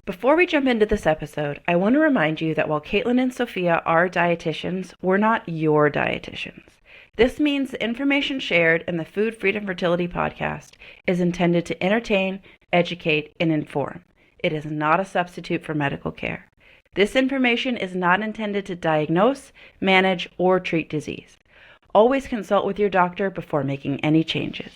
Before we jump into this episode, I want to remind you that while Caitlin and Sophia are dietitians, we're not your dietitians. This means the information shared in the Food Freedom Fertility podcast is intended to entertain, educate, and inform. It is not a substitute for medical care. This information is not intended to diagnose, manage, or treat disease. Always consult with your doctor before making any changes.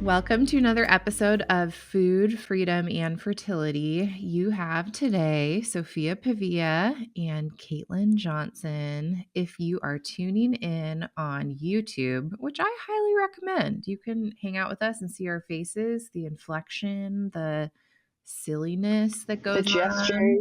Welcome to another episode of Food, Freedom, and Fertility. You have today Sophia Pavia and Caitlin Johnson. If you are tuning in on YouTube, which I highly recommend, you can hang out with us and see our faces, the inflection, the silliness that goes on,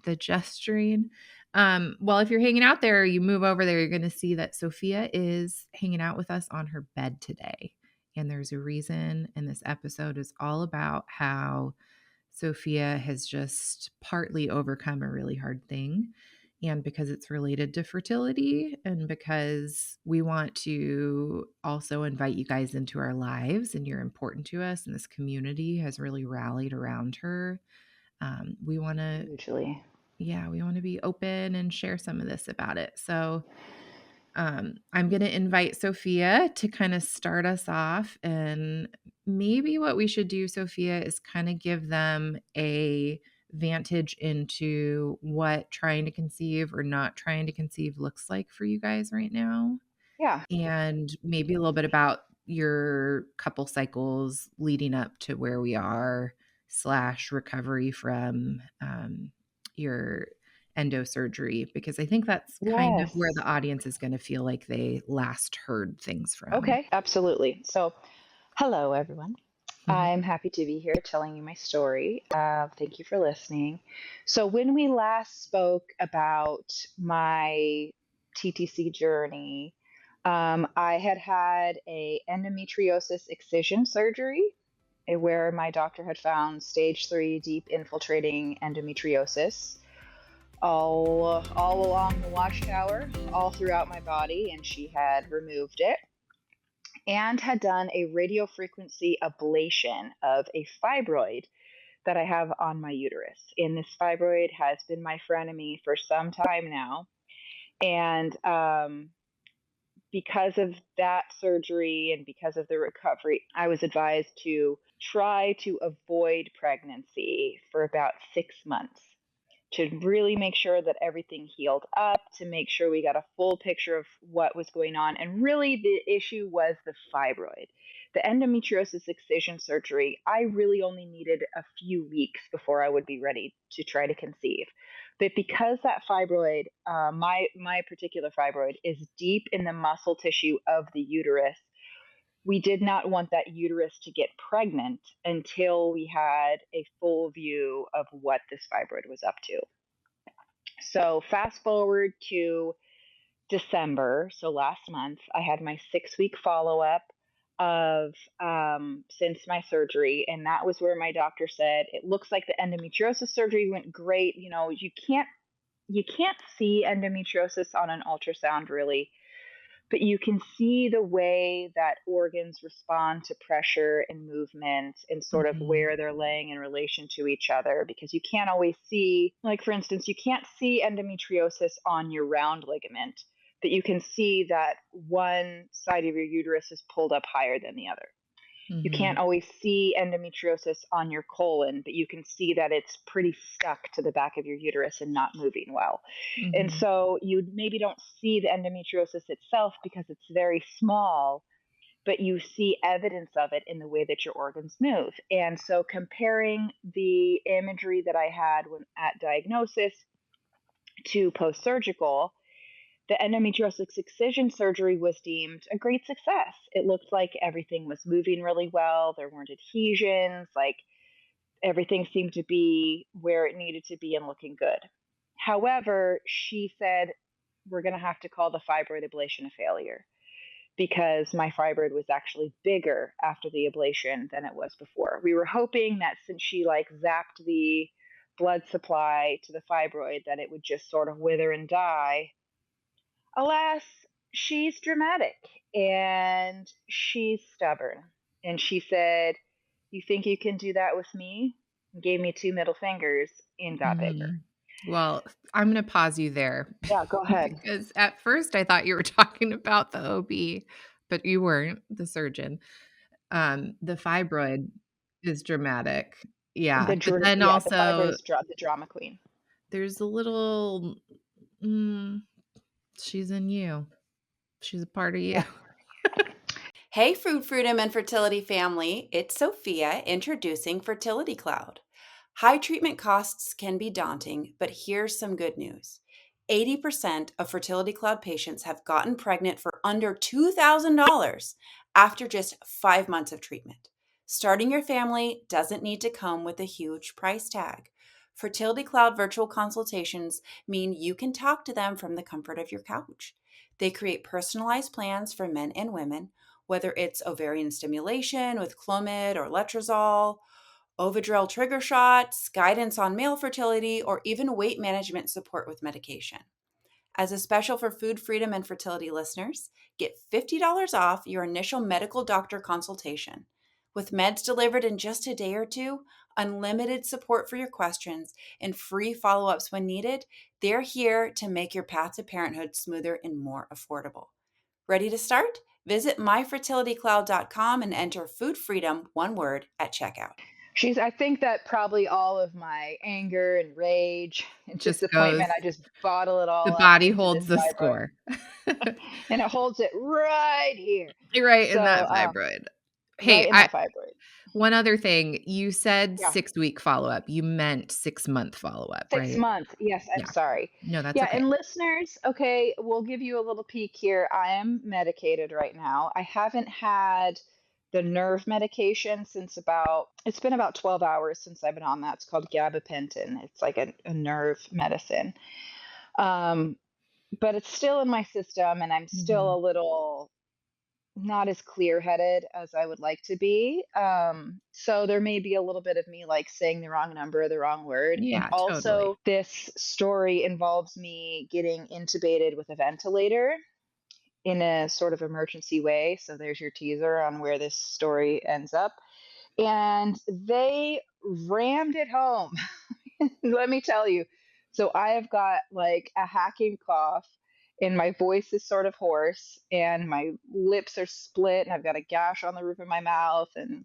the gesturing. Well, if you're hanging out there, you move over there, you're going to see that Sophia is hanging out with us on her bed today. And there's a reason, and this episode is all about how Sophia has just partly overcome a really hard thing. And because it's related to fertility, and because we want to also invite you guys into our lives, and you're important to us, and this community has really rallied around her. We want to, we want to be open and share some of this about it. So I'm going to invite Sophia to kind of start us off. And maybe what we should do, Sophia, is kind of give them a vantage into what trying to conceive or not trying to conceive looks like for you guys right now. Yeah. And maybe a little bit about your couple cycles leading up to where we are / recovery from your endosurgery, because I think that's kind of where the audience is going to feel like they last heard things from. Okay, absolutely. So, hello, everyone. I'm happy to be here telling you my story. Thank you for listening. So, when we last spoke about my TTC journey, I had a endometriosis excision surgery where my doctor had found stage 3 deep infiltrating endometriosis all along the watchtower, all throughout my body, and she had removed it and had done a radiofrequency ablation of a fibroid that I have on my uterus. And this fibroid has been my frenemy for some time now. And because of that surgery and because of the recovery, I was advised to try to avoid pregnancy for about 6 months, to really make sure that everything healed up, to make sure we got a full picture of what was going on. And really, the issue was the fibroid. The endometriosis excision surgery, I really only needed a few weeks before I would be ready to try to conceive. But because that fibroid, my particular fibroid, is deep in the muscle tissue of the uterus, we did not want that uterus to get pregnant until we had a full view of what this fibroid was up to. So, fast forward to December, so last month, I had my 6 week follow up of since my surgery, and that was where my doctor said it looks like the endometriosis surgery went great. You know, you can't see endometriosis on an ultrasound really, but you can see the way that organs respond to pressure and movement and sort of where they're laying in relation to each other, because you can't always see, like for instance, you can't see endometriosis on your round ligament, but you can see that one side of your uterus is pulled up higher than the other. You can't always see endometriosis on your colon, but you can see that it's pretty stuck to the back of your uterus and not moving well. And so you maybe don't see the endometriosis itself because it's very small, but you see evidence of it in the way that your organs move. And so comparing the imagery that I had when at diagnosis to post-surgical, the endometriosis excision surgery was deemed a great success. It looked like everything was moving really well. There weren't adhesions, like everything seemed to be where it needed to be and looking good. However, she said, we're going to have to call the fibroid ablation a failure because my fibroid was actually bigger after the ablation than it was before. We were hoping that since she zapped the blood supply to the fibroid, that it would just sort of wither and die. Alas, she's dramatic and she's stubborn. And she said, "You think you can do that with me?" And gave me two middle fingers and got bigger. Mhm. Well, I'm gonna pause you there Yeah, go ahead. because at first I thought you were talking about the OB, but you weren't, the surgeon. The fibroid is dramatic. Yeah, but then The fibroid also is the drama queen. there's a little mm, she's in you. She's a part of you. Yeah. Hey, Food Freedom and Fertility family, it's Sophia introducing Fertility Cloud. High treatment costs can be daunting, but here's some good news. 80% of Fertility Cloud patients have gotten pregnant for under $2,000 after just 5 months of treatment. Starting your family doesn't need to come with a huge price tag. Fertility Cloud virtual consultations mean you can talk to them from the comfort of your couch. They create personalized plans for men and women, whether it's ovarian stimulation with Clomid or Letrozole, Ovidrel trigger shots, guidance on male fertility, or even weight management support with medication. As a special for Food Freedom and Fertility listeners, get $50 off your initial medical doctor consultation. With meds delivered in just a day or two, unlimited support for your questions, and free follow ups when needed, they're here to make your path to parenthood smoother and more affordable. Ready to start? Visit myfertilitycloud.com and enter Food Freedom, one word, at checkout. I think that probably all of my anger and rage and Just goes disappointment, I just bottle it the all up body into holds this the fibroid. score. And it holds it right here. You're right in So, that fibroid. Hey, right in that fibroid. one other thing, you said Yeah. 6-week follow-up. You meant 6-month follow-up, 6 right? months. Yes, I'm Yeah. sorry. No, that's Yeah, okay. and listeners, okay, we'll give you a little peek here. I am medicated right now. I haven't had the nerve medication since it's been about 12 hours since I've been on that. It's called gabapentin. It's like a nerve medicine. Um, but it's still in my system and I'm still Mhm. a little not as clear headed as I would like to be. So there may be a little bit of me like saying the wrong number or the wrong word. And Yeah, totally. also, this story involves me getting intubated with a ventilator in a sort of emergency way. So there's your teaser on where this story ends up. And they rammed it home. Let me tell you. So I have got like a hacking cough, and my voice is sort of hoarse, and my lips are split, and I've got a gash on the roof of my mouth, and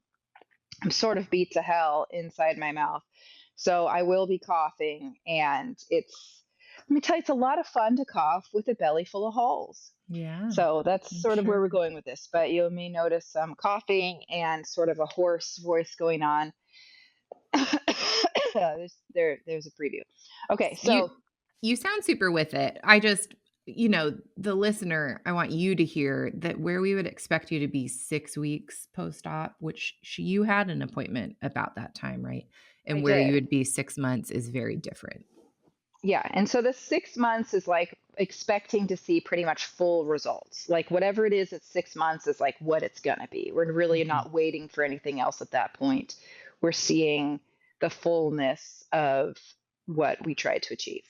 I'm sort of beat to hell inside my mouth. So I will be coughing, and let me tell you, it's a lot of fun to cough with a belly full of holes. Yeah, So that's I'm sort of where sure. we're going with this. But you may notice some coughing and sort of a hoarse voice going on. There's a preview. Okay, You so you sound super with it. The listener, I want you to hear that where we would expect you to be 6 weeks post-op, which you had an appointment about that time, right? I And where you did. would be 6 months is very different. Yeah, and so the 6 months is like expecting to see pretty much full results. Like whatever it is at 6 months is like what it's gonna be. We're really Mhm. not waiting for anything else at that point. We're seeing the fullness of what we tried to achieve.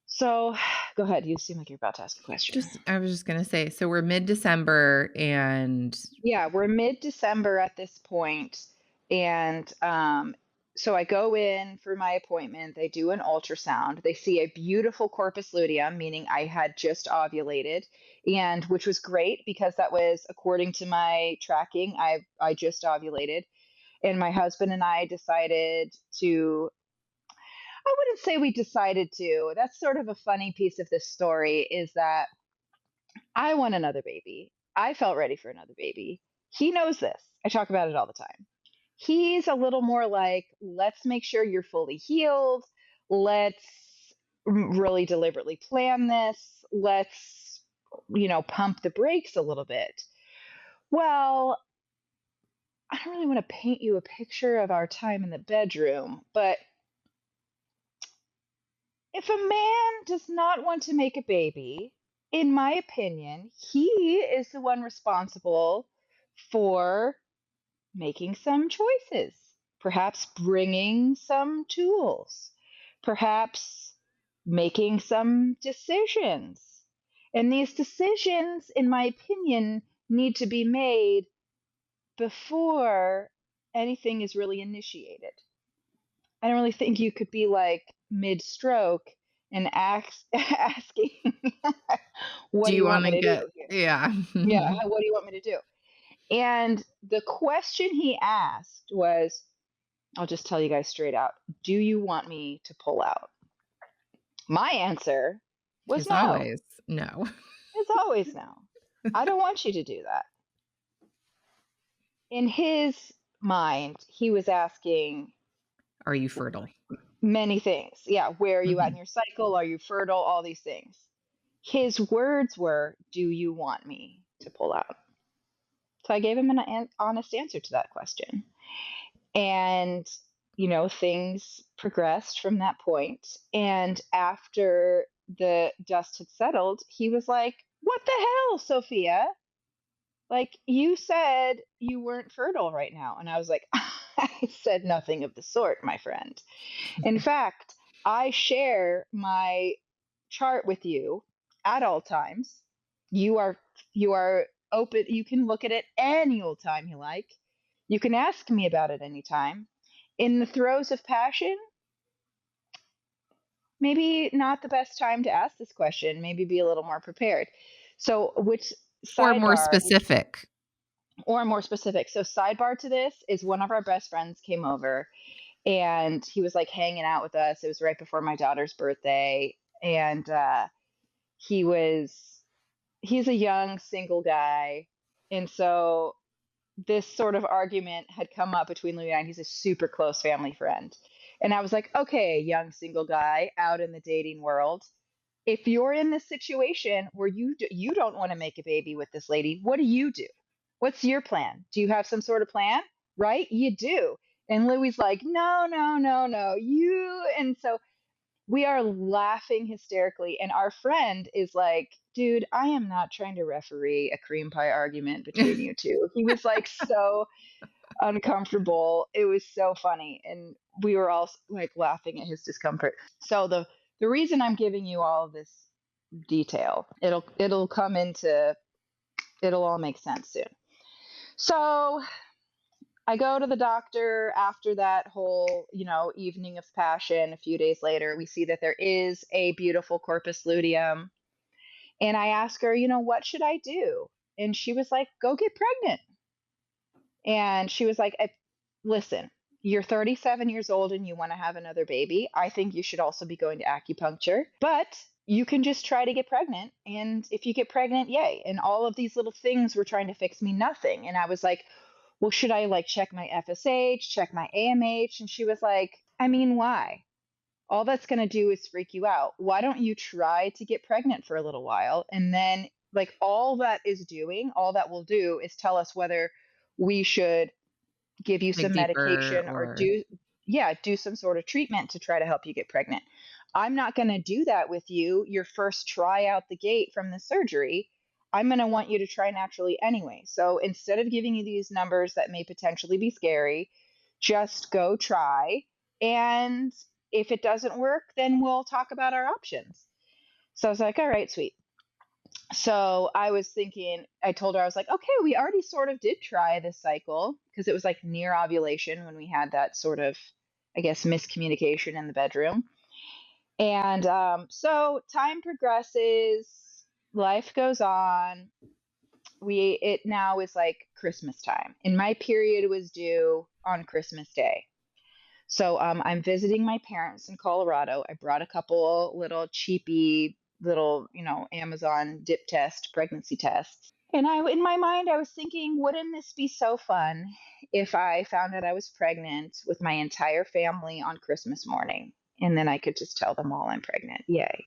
So go ahead. You seem like you're about to ask a question. I was just gonna say, so we're mid-December and Yeah, we're mid-December at this point, and so I go in for my appointment. They do an ultrasound. They see a beautiful corpus luteum, meaning I had just ovulated, and which was great because that was according to my tracking. I just ovulated, and my husband and I decided to. I wouldn't say we decided to. That's sort of a funny piece of this story is that I want another baby. I felt ready for another baby. He knows this. I talk about it all the time. He's a little more like, let's make sure you're fully healed. Let's really deliberately plan this. Let's, pump the brakes a little bit. Well, I don't really want to paint you a picture of our time in the bedroom, but if a man does not want to make a baby, in my opinion, he is the one responsible for making some choices, perhaps bringing some tools, perhaps making some decisions. And these decisions, in my opinion, need to be made before anything is really initiated. I don't really think you could be like mid stroke and asking, what Do do you you want want me to to get, do here? yeah. Yeah, what do you want me to do? And the question he asked was, I'll just tell you guys straight out, do you want me to pull out? My answer was As no. always, no. It's always no. I don't want you to do that. In his mind, he was asking Are you fertile? many things. Yeah, where are you at in Mhm. your cycle? Are you fertile? All these things. His words were, do you want me to pull out? So I gave him an honest answer to that question. And, things progressed from that point. And after the dust had settled, he was like, what the hell, Sophia? Like, you said you weren't fertile right now. And I was like, I said nothing of the sort, my friend. In fact, I share my chart with you at all times. You are you are open. You can look at it any old time you like. You can ask me about it anytime. In the throes of passion, maybe not the best time to ask this question. Maybe be a little more prepared. So, which Or more sidebar, specific. or more specific. So, sidebar to this is one of our best friends came over and he was like hanging out with us. It was right before my daughter's birthday. And he was, he's a young single guy. And so this sort of argument had come up between Louis and I. He's a super close family friend. And I was like, okay, young single guy out in the dating world. If you're in this situation where you don't want to make a baby with this lady, what do you do? What's your plan? Do you have some sort of plan? Right? You do. And Louis's like, no, no, no, no, you. And so we are laughing hysterically. And our friend is like, dude, I am not trying to referee a cream pie argument between you two. He was like so uncomfortable. It was so funny. And we were all like laughing at his discomfort. So the reason I'm giving you all of this detail, it'll all make sense soon. So I go to the doctor after that whole, evening of passion. A few days later, we see that there is a beautiful corpus luteum. And I ask her, what should I do? And she was like, go get pregnant. And she was like, listen, you're 37 years old and you want to have another baby. I think you should also be going to acupuncture, but you can just try to get pregnant. And if you get pregnant, yay. And all of these little things were trying to fix me nothing. And I was like, well, should I like check my FSH, check my AMH? And she was like, I mean, why? All that's going to do is freak you out. Why don't you try to get pregnant for a little while? And then, like, all that will do is tell us whether we should give you Dig some deeper medication or or do some sort of treatment to try to help you get pregnant. I'm not going to do that with you your first try out the gate from the surgery. I'm going to want you to try naturally anyway. So instead of giving you these numbers that may potentially be scary, just go try. And if it doesn't work, then we'll talk about our options. So I was like, all right, sweet. So I was thinking, I told her, I was like, okay, we already sort of did try this cycle because it was like near ovulation when we had that sort of, I guess, miscommunication in the bedroom. And so time progresses, life goes on. It now is like Christmas time, and my period was due on Christmas Day. So I'm visiting my parents in Colorado. I brought a couple little cheapy little, Amazon dip test, pregnancy tests. And in my mind, I was thinking, wouldn't this be so fun if I found out I was pregnant with my entire family on Christmas morning? And then I could just tell them all I'm pregnant. Yay.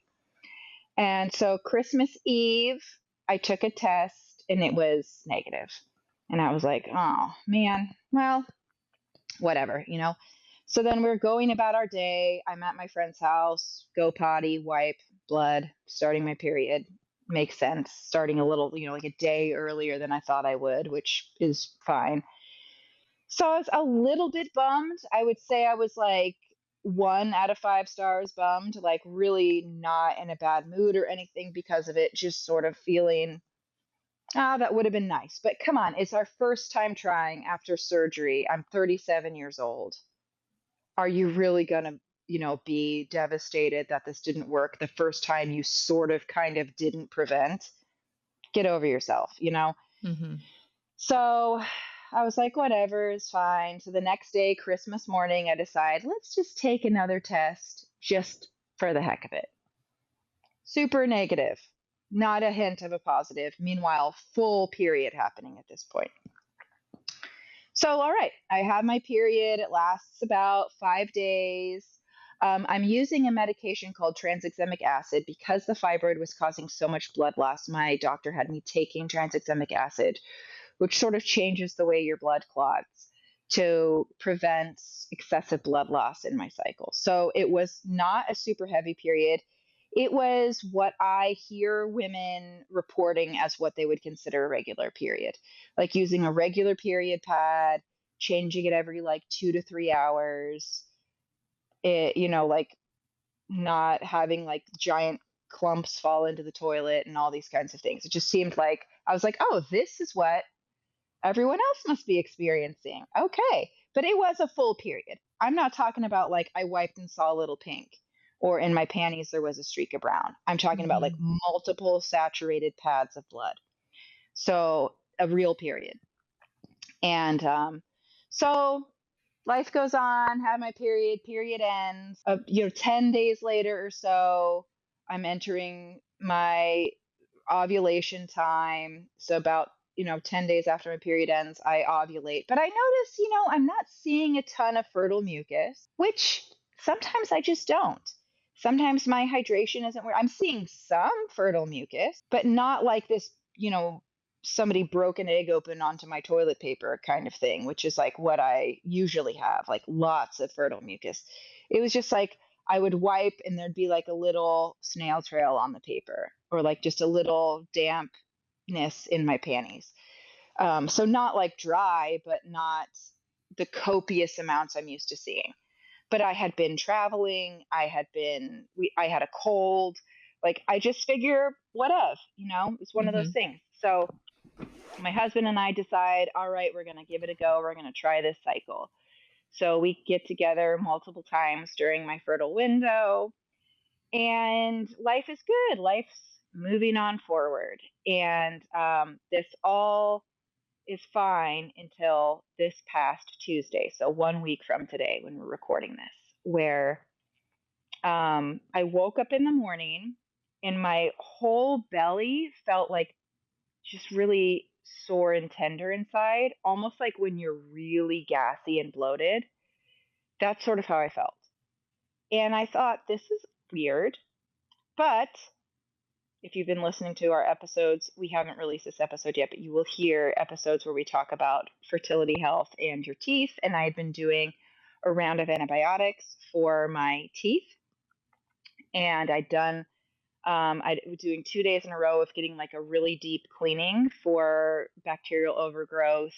And so Christmas Eve, I took a test and it was negative. And I was like, oh man, well, whatever. So then we're going about our day. I'm at my friend's house, go potty, wipe, blood, starting my period. Makes sense. Starting a little, like a day earlier than I thought I would, which is fine. So I was a little bit bummed. I would say I was like 1 out of 5 stars bummed, like really not in a bad mood or anything because of it, just sort of feeling, ah, that would have been nice. But come on, it's our first time trying after surgery. I'm 37 years old. Are you really going to, be devastated that this didn't work the first time you sort of kind of didn't prevent? Get over yourself. Mm-hmm. So I was like, whatever, it's fine. So the next day, Christmas morning, I decide, let's just take another test just for the heck of it. Super negative. Not a hint of a positive. Meanwhile, full period happening at this point. So, all right, I have my period. It lasts about 5 days. I'm using a medication called transexamic acid because the fibroid was causing so much blood loss. My doctor had me taking transexamic acid, which sort of changes the way your blood clots to prevent excessive blood loss in my cycle. So it was not a super heavy period. It was what I hear women reporting as what they would consider a regular period, like using a regular period pad, changing it every like 2 to 3 hours. Like not having like giant clumps fall into the toilet and all these kinds of things. It just seemed like I was like, oh, this is what everyone else must be experiencing. Okay. But it was a full period. I'm not talking about like I wiped and saw a little pink or in my panties there was a streak of brown. I'm talking about like Mm-hmm. multiple saturated pads of blood. So a real period. And so life goes on, have my period ends. 10 days later or so, I'm entering my ovulation time. So about 10 days after my period ends, I ovulate. But I notice, I'm not seeing a ton of fertile mucus, which sometimes I just don't. Sometimes my hydration isn't where I'm seeing some fertile mucus, but not like this, somebody broke an egg open onto my toilet paper kind of thing, which is like what I usually have, like lots of fertile mucus. It was just like I would wipe and there'd be like a little snail trail on the paper or like just a little dampness in my panties. So not like dry, but not the copious amounts I'm used to seeing. But I had been traveling. I had a cold. Like I just figure, what of, it's one of those Mm-hmm. things. So my husband and I decide, all right, we're going to give it a go. We're going to try this cycle. So we get together multiple times during my fertile window, and life is good. Life's moving on forward. And this all is fine until this past Tuesday. So 1 week from today, when we're recording this, where I woke up in the morning and my whole belly felt like just really sore and tender inside, almost like when you're really gassy and bloated. That's sort of how I felt. And I thought, this is weird. But if you've been listening to our episodes, we haven't released this episode yet, but you will hear episodes where we talk about fertility health and your teeth. And I had been doing a round of antibiotics for my teeth. And I was doing 2 days in a row of getting like a really deep cleaning for bacterial overgrowth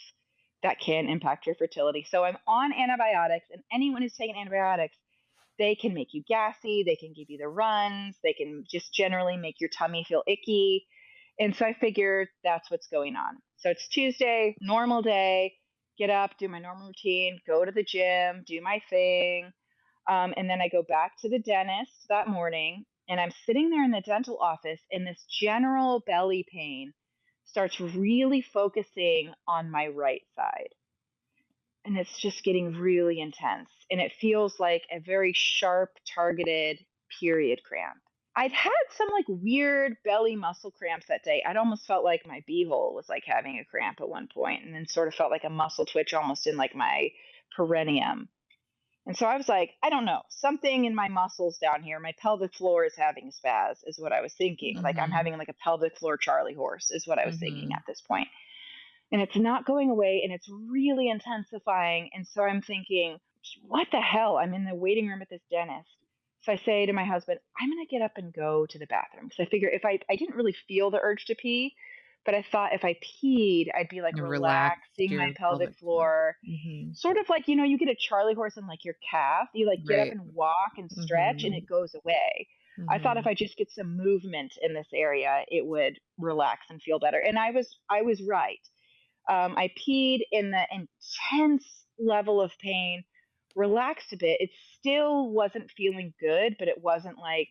that can impact your fertility. So I'm on antibiotics, and anyone who's taken antibiotics, they can make you gassy, they can give you the runs, they can just generally make your tummy feel icky. And so I figured that's what's going on. So it's Tuesday, normal day, get up, do my normal routine, go to the gym, do my thing. And then I go back to the dentist that morning, and I'm sitting there in the dental office, and this general belly pain starts really focusing on my right side. And it's just getting really intense. And it feels like a very sharp, targeted period cramp. I'd had some like weird belly muscle cramps that day. I'd almost felt like my beehole was like having a cramp at one point, and then sort of felt like a muscle twitch almost in like my perineum. And so I was like, I don't know, something in my muscles down here, my pelvic floor is having a spaz, is what I was thinking. Like I'm Mm-hmm. having like a pelvic floor Charlie horse, is what I was thinking Mm-hmm. at this point. And it's not going away, and it's really intensifying. And so I'm thinking, what the hell? I'm in the waiting room at this dentist. So I say to my husband, I'm going to get up and go to the bathroom. Because I figure if I didn't really feel the urge to pee, But I thought if I peed, I'd be like You relax relaxing my your pelvic pelvic floor. floor. Mhm. Sort of like, you get a Charlie horse in like your calf. You like get up Right. and walk and stretch and Mhm. it goes away. I thought if Mhm. I just get some movement in this area, it would relax and feel better. And I was right. I peed in the intense level of pain, relaxed a bit. It still wasn't feeling good, but it wasn't like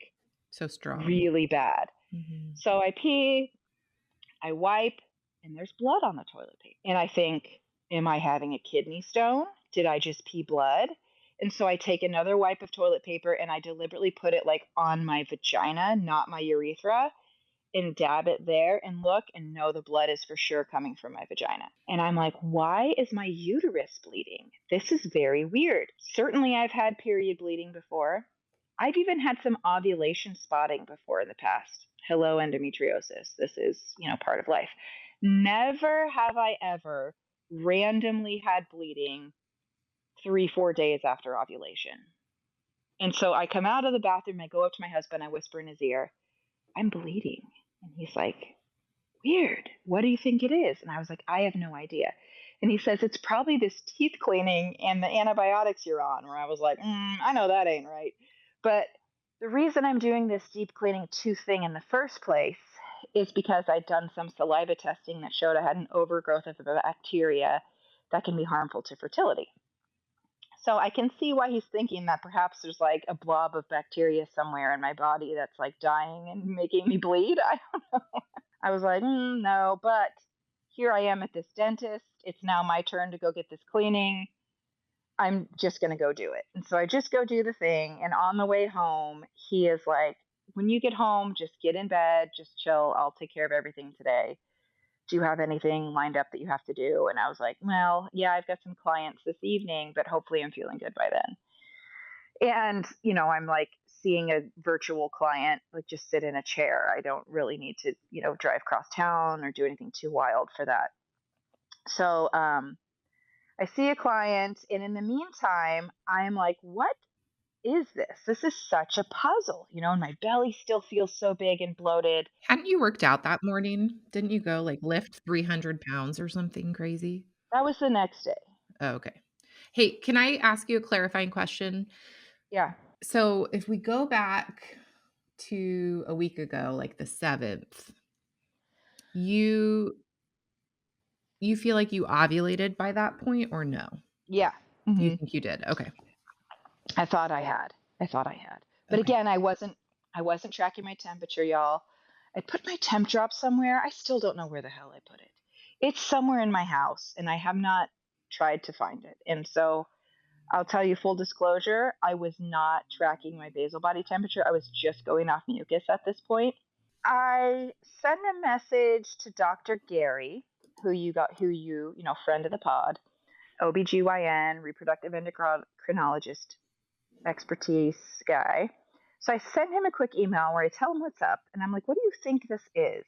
So strong. really bad. Mhm. So I pee, I wipe, and there's blood on the toilet paper. And I think, am I having a kidney stone? Did I just pee blood? And so I take another wipe of toilet paper and I deliberately put it like on my vagina, not my urethra, and dab it there and look and know the blood is for sure coming from my vagina. And I'm like, why is my uterus bleeding? This is very weird. Certainly, I've had period bleeding before. I've even had some ovulation spotting before in the past. Hello, endometriosis. This is, part of life. Never have I ever randomly had bleeding 3, 4 days after ovulation. And so I come out of the bathroom, I go up to my husband, I whisper in his ear, I'm bleeding. And he's like, weird. What do you think it is? And I was like, I have no idea. And he says, it's probably this teeth cleaning and the antibiotics you're on. Where I was like, I know that ain't right. But the reason I'm doing this deep cleaning tooth thing in the first place is because I'd done some saliva testing that showed I had an overgrowth of a bacteria that can be harmful to fertility. So I can see why he's thinking that perhaps there's like a blob of bacteria somewhere in my body that's like dying and making me bleed. I was like, no, but here I am at this dentist. It's now my turn to go get this cleaning. I'm just going to go do it. And so I just go do the thing. And on the way home, he is like, when you get home, just get in bed, just chill. I'll take care of everything today. Do you have anything lined up that you have to do? And I was like, well, yeah, I've got some clients this evening, but hopefully I'm feeling good by then. And, I'm like seeing a virtual client, like just sit in a chair. I don't really need to, drive across town or do anything too wild for that. So I see a client, and in the meantime, I'm like, what is this? This is such a puzzle, and my belly still feels so big and bloated. Hadn't you worked out that morning? Didn't you go, like, lift 300 pounds or something crazy? That was the next day. Oh, okay. Hey, can I ask you a clarifying question? Yeah. So, if we go back to a week ago, like the 7th, you you feel like you ovulated by that point or no? Yeah. You hmm think you did? Okay. I thought I had. I thought I had. But Okay. again, I wasn't tracking my temperature, y'all. I put my temp drop somewhere. I still don't know where the hell I put it. It's somewhere in my house and I have not tried to find it. And so I'll tell you full disclosure, I was not tracking my basal body temperature. I was just going off mucus at this point. I sent a message to Dr. Gary, friend of the pod, OBGYN, reproductive endocrinologist expertise guy. So I sent him a quick email where I tell him what's up, and I'm like, "What do you think this is?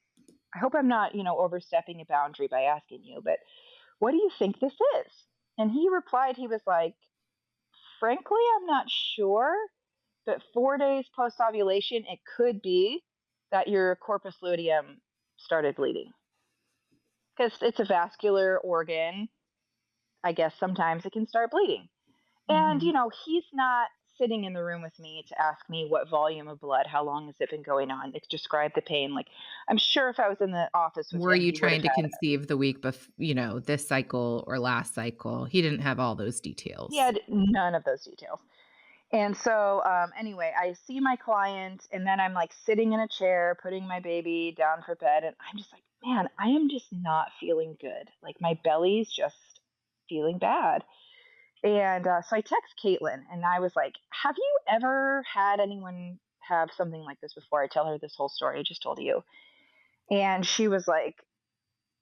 I hope I'm not, overstepping a boundary by asking you, but what do you think this is?" And he replied, he was like, "Frankly, I'm not sure, but 4 days post ovulation, it could be that your corpus luteum started bleeding because it's a vascular organ. I guess sometimes it can start bleeding." And, Mhm. he's not sitting in the room with me to ask me what volume of blood, how long has it been going on, like, describe the pain. Like, I'm sure if I was in the office with Were him, you he would trying have to had, conceive the week this cycle or last cycle? He didn't have all those he details. had none of those details. And so, anyway, I see my client, and then I'm like sitting in a chair, putting my baby down for bed, and I'm just like, man, I am just not feeling good. Like, my belly's just feeling bad. And so I text Caitlin and I was like, have you ever had anyone have something like this before? I tell her this whole story I just told you. And she was like,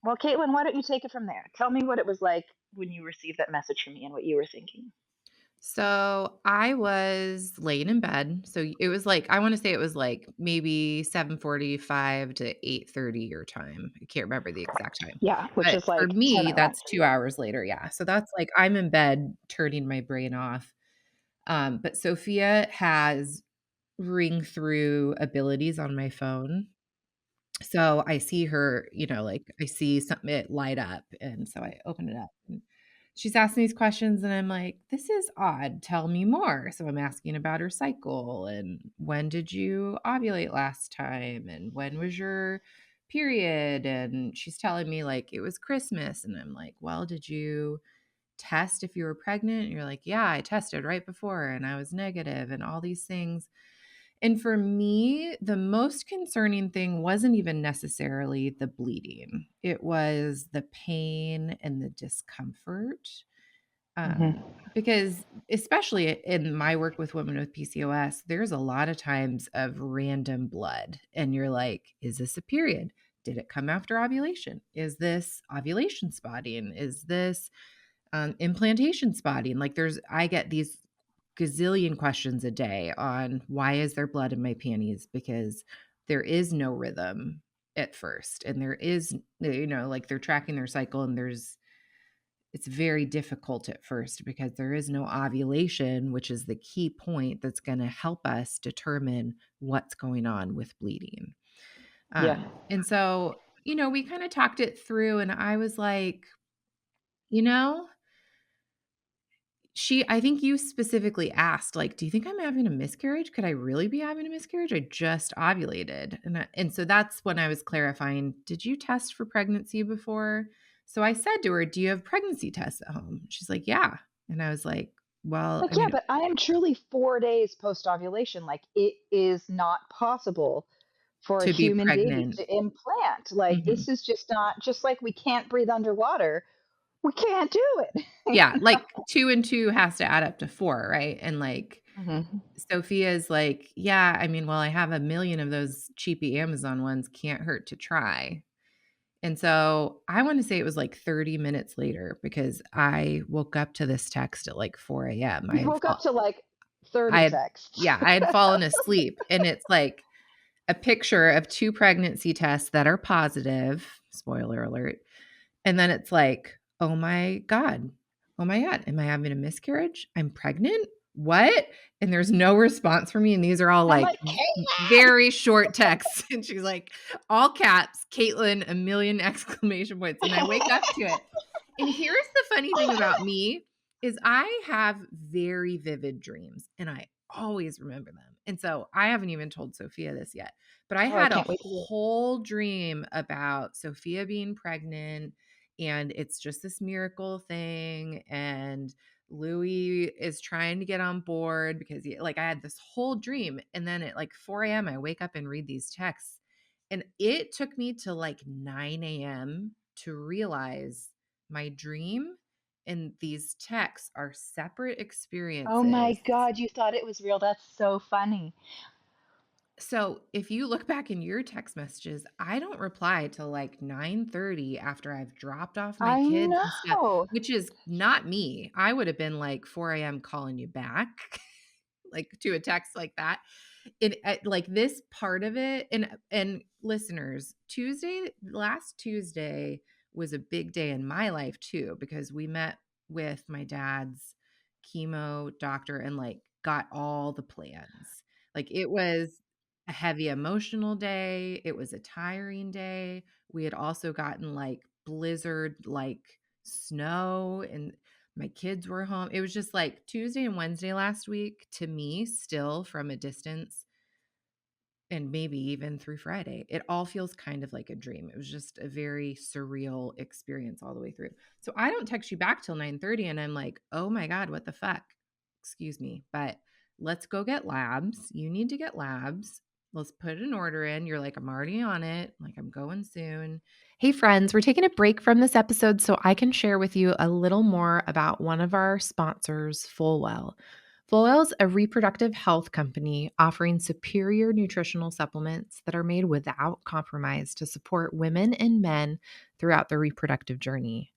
well, Caitlin, why don't you take it from there? Tell me what it was like when you received that message from me and what you were thinking. So, I was laying in bed. So, it was like I wanna say it was like maybe 7:45 to 8:30 your time. I can't remember the exact time. Yeah, which But is for like 10 me, hours. that's 2 hours later, yeah. So, that's like I'm in bed turning my brain off. But Sophia has ring through abilities on my phone. So I see her, like I see something it light up. And so I open it up and she's asking these questions and I'm like, this is odd. Tell me more. So I'm asking about her cycle and when did you ovulate last time? And when was your period? And she's telling me like it was Christmas. And I'm like, well, did you test if you were pregnant? And you're like, yeah, I tested right before and I was negative and all these things. And for me, the most concerning thing wasn't even necessarily the bleeding. It was the pain and the discomfort. Hmm. Because especially in my work with women with PCOS, there's a lot of times of random blood. And you're like, is this a period? Did it come after ovulation? Is this ovulation spotting? Is this implantation spotting? Like I get these gazillion questions a day on why is there blood in my panties, because there is no rhythm at first and there is like they're tracking their cycle and it's very difficult at first because there is no ovulation, which is the key point that's going to help us determine what's going on with bleeding. Yeah. And so we kind of talked it through and I was like, you know I think you specifically asked, like, "Do you think I'm having a miscarriage? Could I really be having a miscarriage? I just ovulated." And so that's when I was clarifying, "Did you test for pregnancy before?" So I said to her, "Do you have pregnancy tests at home?" She's like, "Yeah." And I was like, "Well, Like, yeah, but I am truly 4 days post ovulation. Like, it is not possible for a to be human baby pregnant." to implant. Like, Mhm. this is just not, just like we can't breathe underwater, we can't do it. Yeah, like 2 and 2 has to add up to 4, right? And like Hmm. Sophia's like, "Yeah, I mean, well, I have a million of those cheapy Amazon ones, can't hurt to try." And so I want to say it was like 30 minutes later because I woke up to this text at like 4 a.m. You woke up to like 30 texts. I had fallen asleep and it's like a picture of 2 pregnancy tests that are positive, spoiler alert. And then it's like, oh my God. Oh my God. Am I having a miscarriage? I'm pregnant? What? And there's no response from me. And these are all And I'm like like, Caitlin! very short texts. And she's like, all caps, Caitlin, a million exclamation points. And I wake up to it. And here's the funny thing about me is I have very vivid dreams and I always remember them. And so I haven't even told Sophia this yet, but I Oh, I had a can't wait to hear. whole dream about Sophia being pregnant and it's just this miracle thing and Louis is trying to get on board because like I had this whole dream and then at like 4 a.m. I wake up and read these texts and it took me to like 9 a.m. to realize my dream and these texts are separate Oh my experiences. God, you thought it was real. That's so funny. So if you look back in your text messages, I don't reply till like 9:30 after I've dropped off my I kids and stuff, know. which is not me. I would have been like 4 a.m. calling you back, like to a text like that. Like this part of it, and listeners, last Tuesday was a big day in my life too, because we met with my dad's chemo doctor and like got all the plans. Like it was a heavy emotional day. It was a tiring day. We had also gotten like blizzard, like snow, and my kids were home. It was just like Tuesday and Wednesday last week to me, still from a distance, and maybe even through Friday. It all feels kind of like a dream. It was just a very surreal experience all the way through. So I don't text you back till 9:30 and I'm like, "Oh my God, what the fuck?" Excuse me, but let's go get labs. You need to get labs. Let's put an order in. You're like, "I'm already on it." I'm like, "I'm going soon." Hey friends, we're taking a break from this episode so I can share with you a little more about one of our sponsors, Fullwell. Fullwell is a reproductive health company offering superior nutritional supplements that are made without compromise to support women and men throughout their reproductive journey.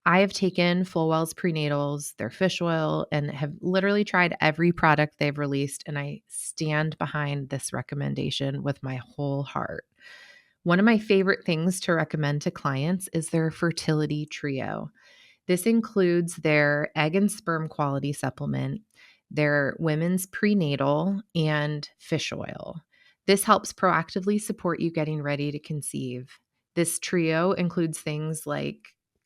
I have taken Fullwell's prenatals, their fish oil, and have literally tried every product they've released, and I stand behind this recommendation with my whole heart. One of my favorite things to recommend to clients is their Fertility Trio. This includes their egg and sperm quality supplement, their women's prenatal, and fish oil. This helps proactively support you getting ready to conceive. This trio includes things like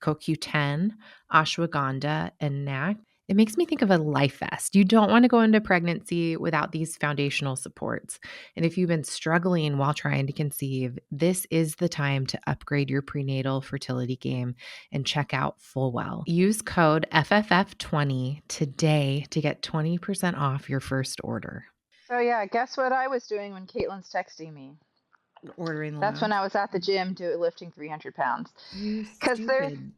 CoQ10, ashwagandha, and NAC. It makes me think of a life vest. You don't want to go into pregnancy without these foundational supports. And if you've been struggling while trying to conceive, this is the time to upgrade your prenatal fertility game and check out Fullwell. Use code FFF20 today to get 20% off your first order. So yeah, guess what I was doing when Caitlin's texting me? Ordering the That's when labs? I was at the gym lifting 300 pounds. You Because there's, stupid.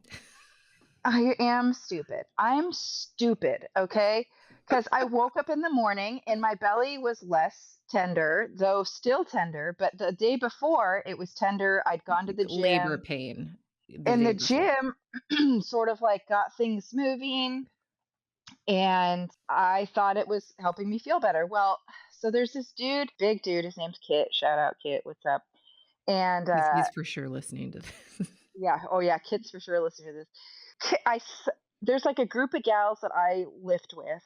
I am stupid. I'm stupid, okay? Because I woke up in the morning and my belly was less tender, though still tender. But the day before, it was tender. I'd gone to the Labor gym, pain the and day the before. gym sort of like got things moving, and I thought it was helping me feel better. Well, so there's this dude, big dude. His name's Kit. Shout out, Kit. What's up? And He's for sure listening to this. yeah, oh yeah, Kit's for sure listening to this. There's like a group of gals that I lift with,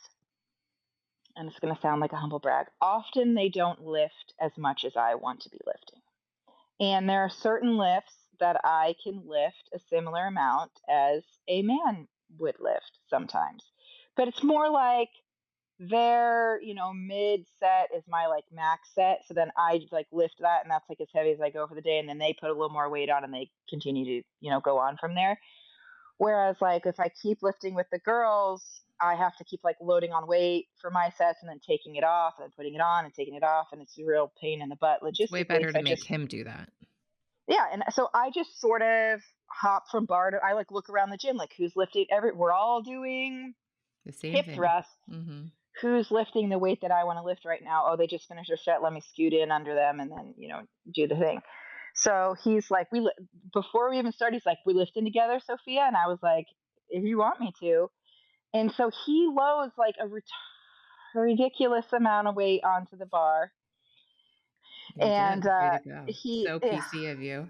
and it's going to sound like a humble brag. Often they don't lift as much as I want to be lifting. And there are certain lifts that I can lift a similar amount as a man would lift sometimes. But it's more like their, mid set is my like max set. So then I like lift that, and that's like as heavy as I go for the day. And then they put a little more weight on and they continue to, go on from there. Whereas like if I keep lifting with the girls, I have to keep like loading on weight for my sets and then taking it off and then putting it on and taking it off, and it's a real pain in the butt It's way logistically. better So to I make just him do that. yeah, and so I just sort of hop from bar to I like look around the gym like who's lifting we're all doing The same hip thing. thrusts. Mm-hmm. Who's lifting the weight that I want to lift right now? Oh, they just finished their set. Let me scoot in under them and then, do the thing. So he's like, before we even started, he's like, we lifting together, Sophia? And I was like, if you want me to. And so he loads like a ridiculous amount of weight onto the bar. You And did. Way to go. he, So PC of you.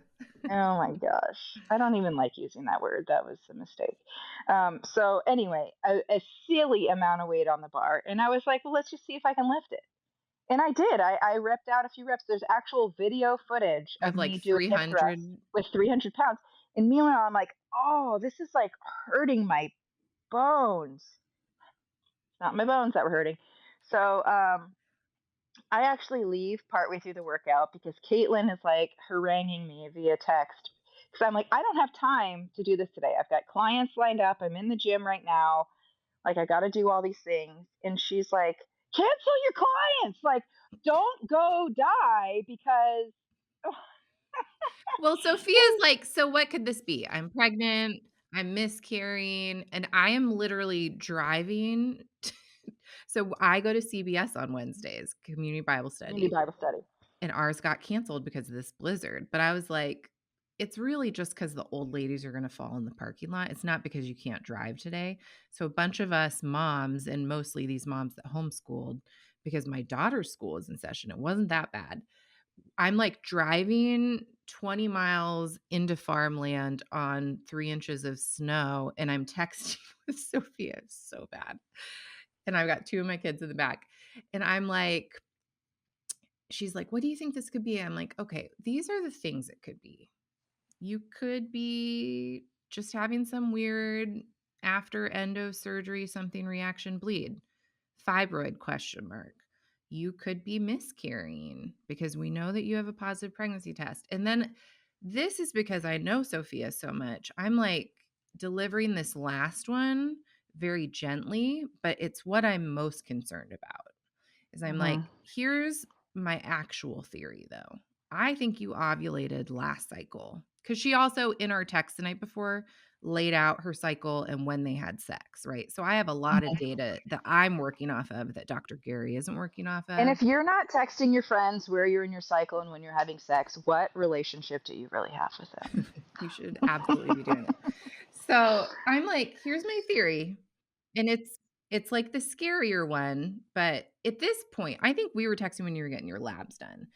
oh my gosh, I don't even like using that word. That was a mistake. So anyway, a silly amount of weight on the bar. And I was like, well, let's just see if I can lift it. And I did. I repped out a few reps. There's actual video footage of With like me doing hip thrusts 300. with 300 pounds. And meanwhile, I'm like, oh, this is like hurting my bones. It's not my bones that were hurting. So I actually leave partway through the workout because Caitlin is like haranguing me via text. Because I'm like, I don't have time to do this today. I've got clients lined up. I'm in the gym right now. Like, I got to do all these things. And she's like, cancel your clients. Like, don't go die because. Well, Sophia's like, so what could this be? I'm pregnant. I'm miscarrying. And I am literally driving. So I go to CBS on Wednesdays, Community Bible Community Study. Bible study. And ours got canceled because of this blizzard. But I was like, it's really just because the old ladies are going to fall in the parking lot. It's not because you can't drive today. So a bunch of us moms, and mostly these moms that homeschooled, because my daughter's school is in session, it wasn't that bad. I'm like driving 20 miles into farmland on 3 inches of snow, and I'm texting with Sophia. It's so bad. And I've got 2 of my kids in the back. And I'm like, she's like, what do you think this could be? I'm like, okay, these are the things it could be. You could be just having some weird after endo surgery, something reaction bleed, fibroid question mark. You could be miscarrying because we know that you have a positive pregnancy test. And then this is because I know Sophia so much. I'm like delivering this last one very gently, but it's what I'm most concerned about. Is I'm like, here's my actual theory though. I think you ovulated last cycle. Because she also, in our text the night before, laid out her cycle and when they had sex, right? So I have a lot of data that I'm working off of that Dr. Gary isn't working off And of. if you're not texting your friends where you're in your cycle and when you're having sex, what relationship do you really have with them? You should absolutely be doing it. So I'm like, here's my theory. And it's like the scarier one, but at this point, I think we were texting when you were getting your labs done.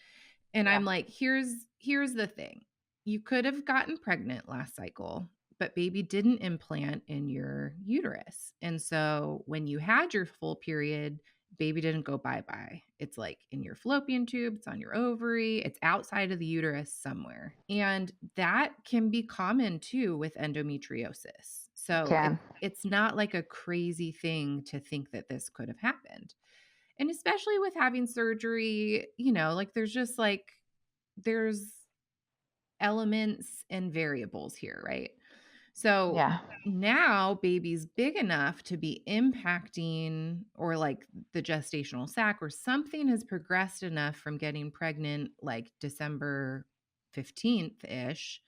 And Yeah. I'm like, here's the thing. You could have gotten pregnant last cycle, but baby didn't implant in your uterus. And so when you had your full period, baby didn't go bye-bye. It's like in your fallopian tube, it's on your ovary, it's outside of the uterus somewhere. And that can be common too with endometriosis. So it's not like a crazy thing to think that this could have happened. And especially with having surgery, like there's elements and variables here, right? So now baby's big enough to be impacting, or like the gestational sac or something has progressed enough from getting pregnant like December 15th-ish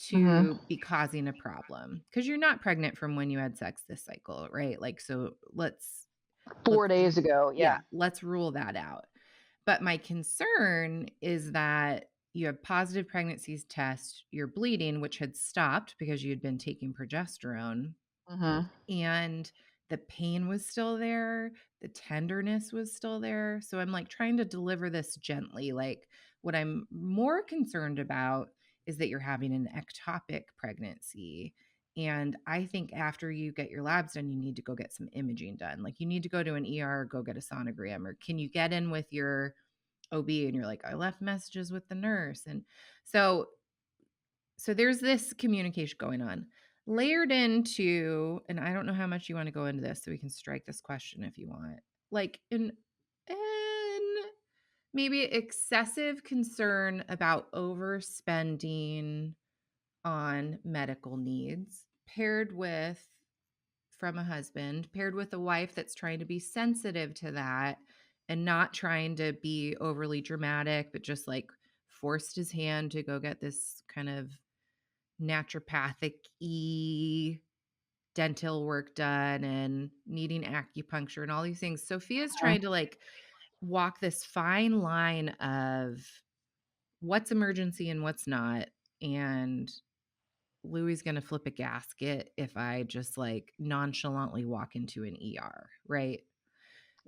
to be causing a problem. Because you're not pregnant from when you had sex this cycle, right? Like, so let's 4 days ago. Yeah. Let's rule that out. But my concern is that you have positive pregnancies test, you're bleeding, which had stopped because you had been taking progesterone, and the pain was still there, the tenderness was still there. So I'm like trying to deliver this gently. Like, what I'm more concerned about is that you're having an ectopic pregnancy. And I think after you get your labs done, you need to go get some imaging done. Like, you need to go to an ER, go get a sonogram, or can you get in with your OB? And you're like, I left messages with the nurse. And so there's this communication going on. Layered into, and I don't know how much you want to go into this, so we can strike this question if you want, like in maybe excessive concern about overspending on medical needs, paired with, from a husband, paired with a wife that's trying to be sensitive to that and not trying to be overly dramatic, but just like forced his hand to go get this kind of naturopathic-y dental work done and needing acupuncture and all these things. Sophia's trying to like walk this fine line of what's emergency and what's not. And Louie's going to flip a gasket if I just like nonchalantly walk into an ER, right?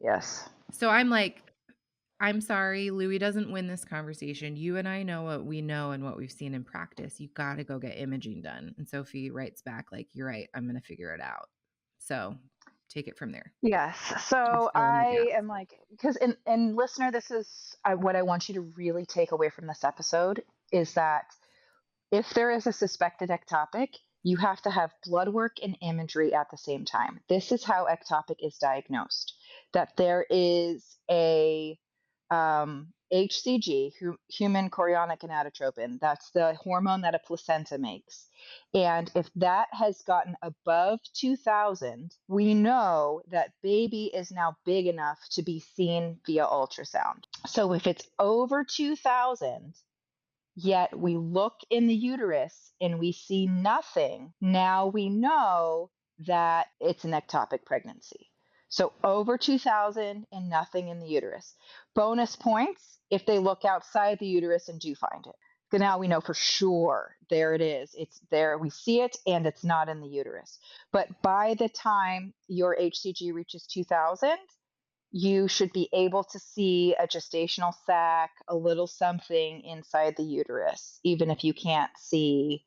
Yes. So I'm like, I'm sorry, Louie doesn't win this conversation. You and I know what we know and what we've seen in practice. You got to go get imaging done. And Sophie writes back like, you're right, I'm going to figure it out. So take it from there. Yes. So I am like, because, and listener, this is what I want you to really take away from this episode is that if there is a suspected ectopic, you have to have blood work and imagery at the same time. This is how ectopic is diagnosed, that there is a HCG, human chorionic gonadotropin. That's the hormone that a placenta makes. And if that has gotten above 2000, we know that baby is now big enough to be seen via ultrasound. So if it's over 2000, yet we look in the uterus and we see nothing, now we know that it's an ectopic pregnancy. So over 2000 and nothing in the uterus. Bonus points if they look outside the uterus and do find it. So now we know for sure there it is. It's there. We see it and it's not in the uterus. But by the time your HCG reaches 2000, you should be able to see a gestational sac, a little something inside the uterus, even if you can't see,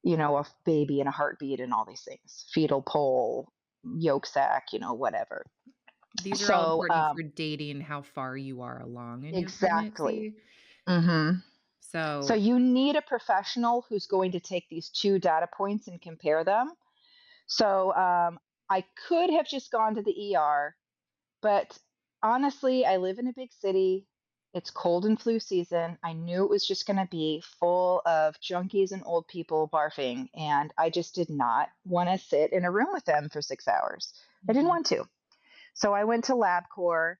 a baby and a heartbeat and all these things, fetal pole, yolk sac, whatever. These are all important for dating how far you are along in your pregnancy. So you need a professional who's going to take these two data points and compare them. So I could have just gone to the ER, but honestly, I live in a big city. It's cold and flu season. I knew it was just going to be full of junkies and old people barfing, and I just did not want to sit in a room with them for 6 hours. I didn't want to. So I went to LabCorp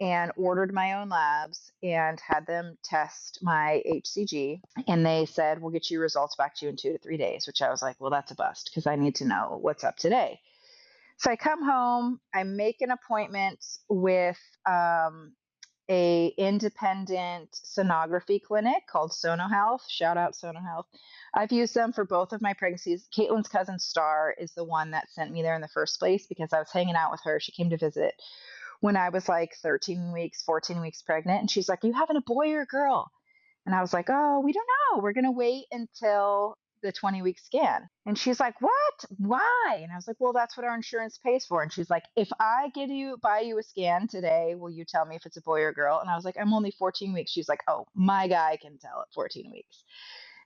and ordered my own labs and had them test my HCG. And they said, we'll get you results back to you in 2 to 3 days, which I was like, well, that's a bust because I need to know what's up today. So I come home, I make an appointment with a independent sonography clinic called Sono Health. Shout out Sono Health. I've used them for both of my pregnancies. Caitlin's cousin Star is the one that sent me there in the first place because I was hanging out with her. She came to visit when I was like 13 weeks, 14 weeks pregnant. And she's like, are you having a boy or a girl? And I was like, oh, we don't know. We're going to wait until the 20-week scan. And she's like, what? Why? And I was like, well, that's what our insurance pays for. And she's like, if I buy you a scan today, will you tell me if it's a boy or a girl? And I was like, I'm only 14 weeks. She's like, oh, my guy can tell at 14 weeks.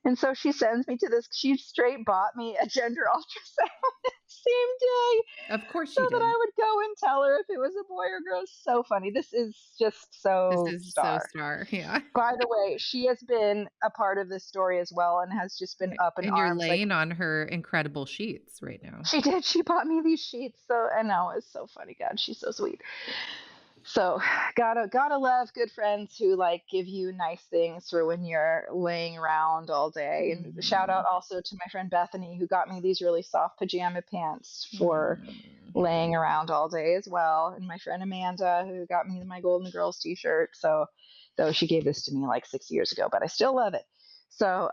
And so she sends me to this, she straight bought me a gender ultrasound the same day. Of course So she that did. I would go and tell her if it was a boy or girl. So funny. This is just so This is so star. star. Yeah. By the way, she has been a part of this story as well and has just been up in And you're arms. Like, laying on her incredible sheets right now. she did. She bought me these sheets. So I know it's so funny. God, she's so sweet. So gotta love good friends who like give you nice things for when you're laying around all day. And shout out also to my friend Bethany who got me these really soft pajama pants for laying around all day as well. And my friend Amanda who got me my Golden Girls t-shirt. So though she gave this to me like 6 years ago, but I still love it. So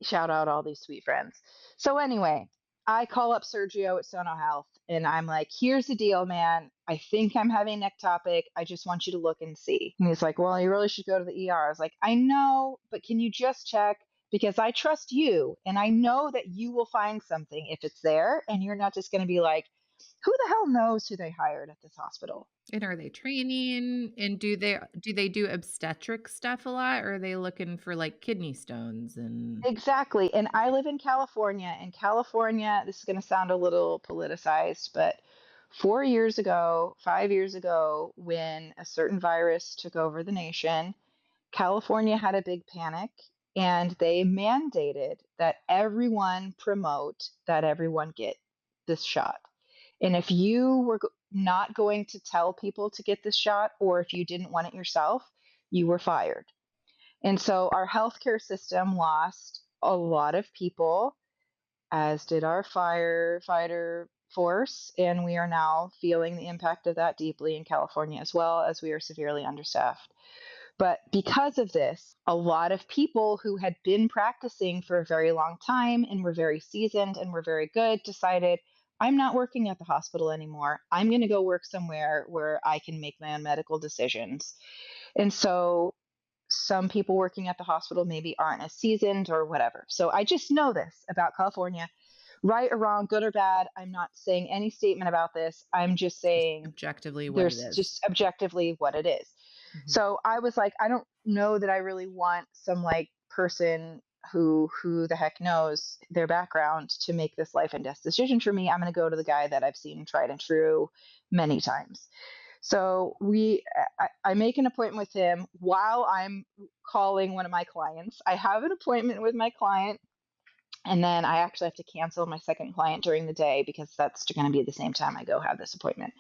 shout out all these sweet friends. So anyway, I call up Sergio at Sono Health and I'm like, here's the deal, man. I think I'm having ectopic. I just want you to look and see. And he's like, well, you really should go to the ER. I was like, I know, but can you just check? Because I trust you and I know that you will find something if it's there and you're not just going to be like, who the hell knows who they hired at this hospital? And are they training? And do they do obstetric stuff a lot, or are they looking for like kidney stones and Exactly. And I live in California. And California, this is going to sound a little politicized, but 4 years ago, 5 years ago, when a certain virus took over the nation, California had a big panic and they mandated that everyone promote that everyone get this shot. And if you were not going to tell people to get this shot, or if you didn't want it yourself, you were fired. And so our healthcare system lost a lot of people, as did our firefighter force. And we are now feeling the impact of that deeply in California as well, as we are severely understaffed. But because of this, a lot of people who had been practicing for a very long time and were very seasoned and were very good decided, I'm not working at the hospital anymore. I'm going to go work somewhere where I can make my own medical decisions. And so some people working at the hospital maybe aren't as seasoned or whatever. So I just know this about California, right or wrong, good or bad. I'm not saying any statement about this. I'm just saying objectively what it there's is? just objectively what it is. So I was like, I don't know that I really want some like person who the heck knows their background to make this life and death decision for me. I'm going to go to the guy that I've seen tried and true many times. So I make an appointment with him while I'm calling one of my clients. I have an appointment with my client, and then I actually have to cancel my second client during the day because that's going to be the same time I go have this appointment.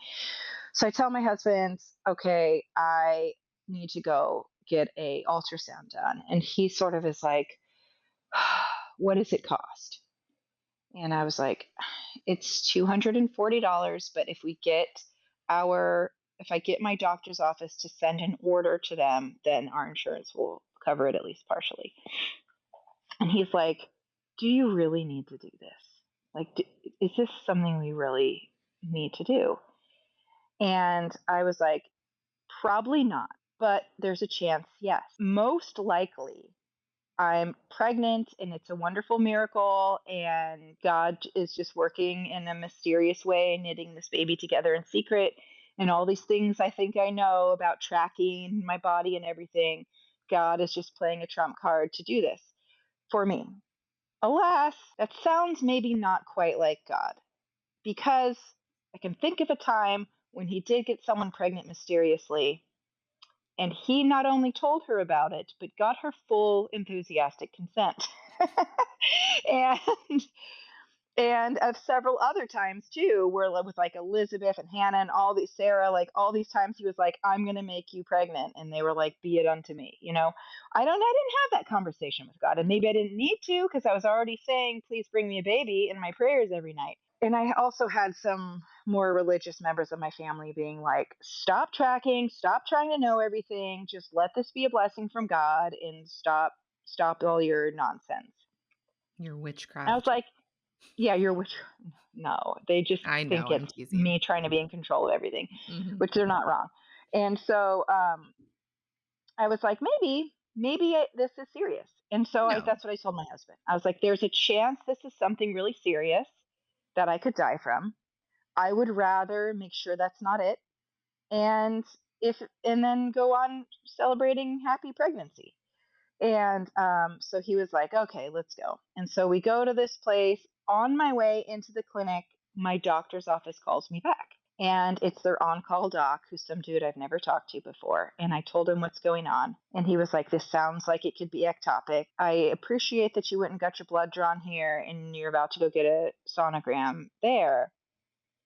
So I tell my husband, okay, I need to go get a ultrasound done. And he sort of is like, what does it cost? And I was like, it's $240, but if I get my doctor's office to send an order to them, then our insurance will cover it at least partially. And he's like, do you really need to do this? Like, is this something we really need to do? And I was like, probably not, but there's a chance, yes. Most likely, I'm pregnant and it's a wonderful miracle, and God is just working in a mysterious way, knitting this baby together in secret. And all these things I think I know about tracking my body and everything, God is just playing a trump card to do this for me. Alas, that sounds maybe not quite like God, because I can think of a time when he did get someone pregnant mysteriously, and he not only told her about it, but got her full enthusiastic consent. and and of several other times too, where with like Elizabeth and Hannah and all these Sarah, like all these times he was like, I'm gonna make you pregnant, and they were like, be it unto me. I didn't have that conversation with God, and maybe I didn't need to because I was already saying, please bring me a baby in my prayers every night. And I also had some more religious members of my family being like, stop tracking, stop trying to know everything, just let this be a blessing from God, and stop all your nonsense. Your witchcraft. And I was like, yeah, you're witch. No, they just I think know, I'm it's teasing. me trying to be in control of everything, which they're not wrong. And so I was like, maybe this is serious. And so No. that's what I told my husband. I was like, there's a chance this is something really serious that I could die from. I would rather make sure that's not it, and and then go on celebrating happy pregnancy. And so he was like, okay, let's go. And so we go to this place. On my way into the clinic, my doctor's office calls me back. And it's their on call doc, who's some dude I've never talked to before. And I told him what's going on. And he was like, this sounds like it could be ectopic. I appreciate that you went and got your blood drawn here and you're about to go get a sonogram there.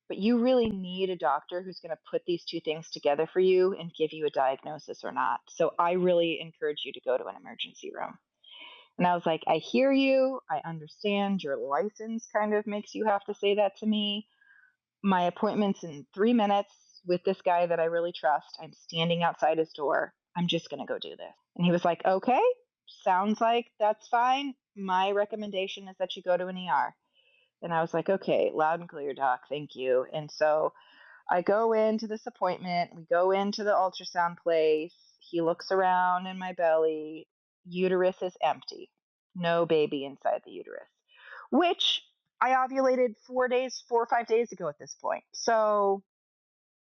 But you really need a doctor who's going to put these two things together for you and give you a diagnosis or not. So I really encourage you to go to an emergency room. And I was like, I hear you. I understand your license kind of makes you have to say that to me. My appointment's in 3 minutes with this guy that I really trust. I'm standing outside his door. I'm just going to go do this. And he was like, okay, sounds like that's fine. My recommendation is that you go to an ER. And I was like, okay, loud and clear, doc. Thank you. And so I go into this appointment. We go into the ultrasound place. He looks around in my belly. Uterus is empty. No baby inside the uterus, which I ovulated 4 or 5 days ago at this point. So,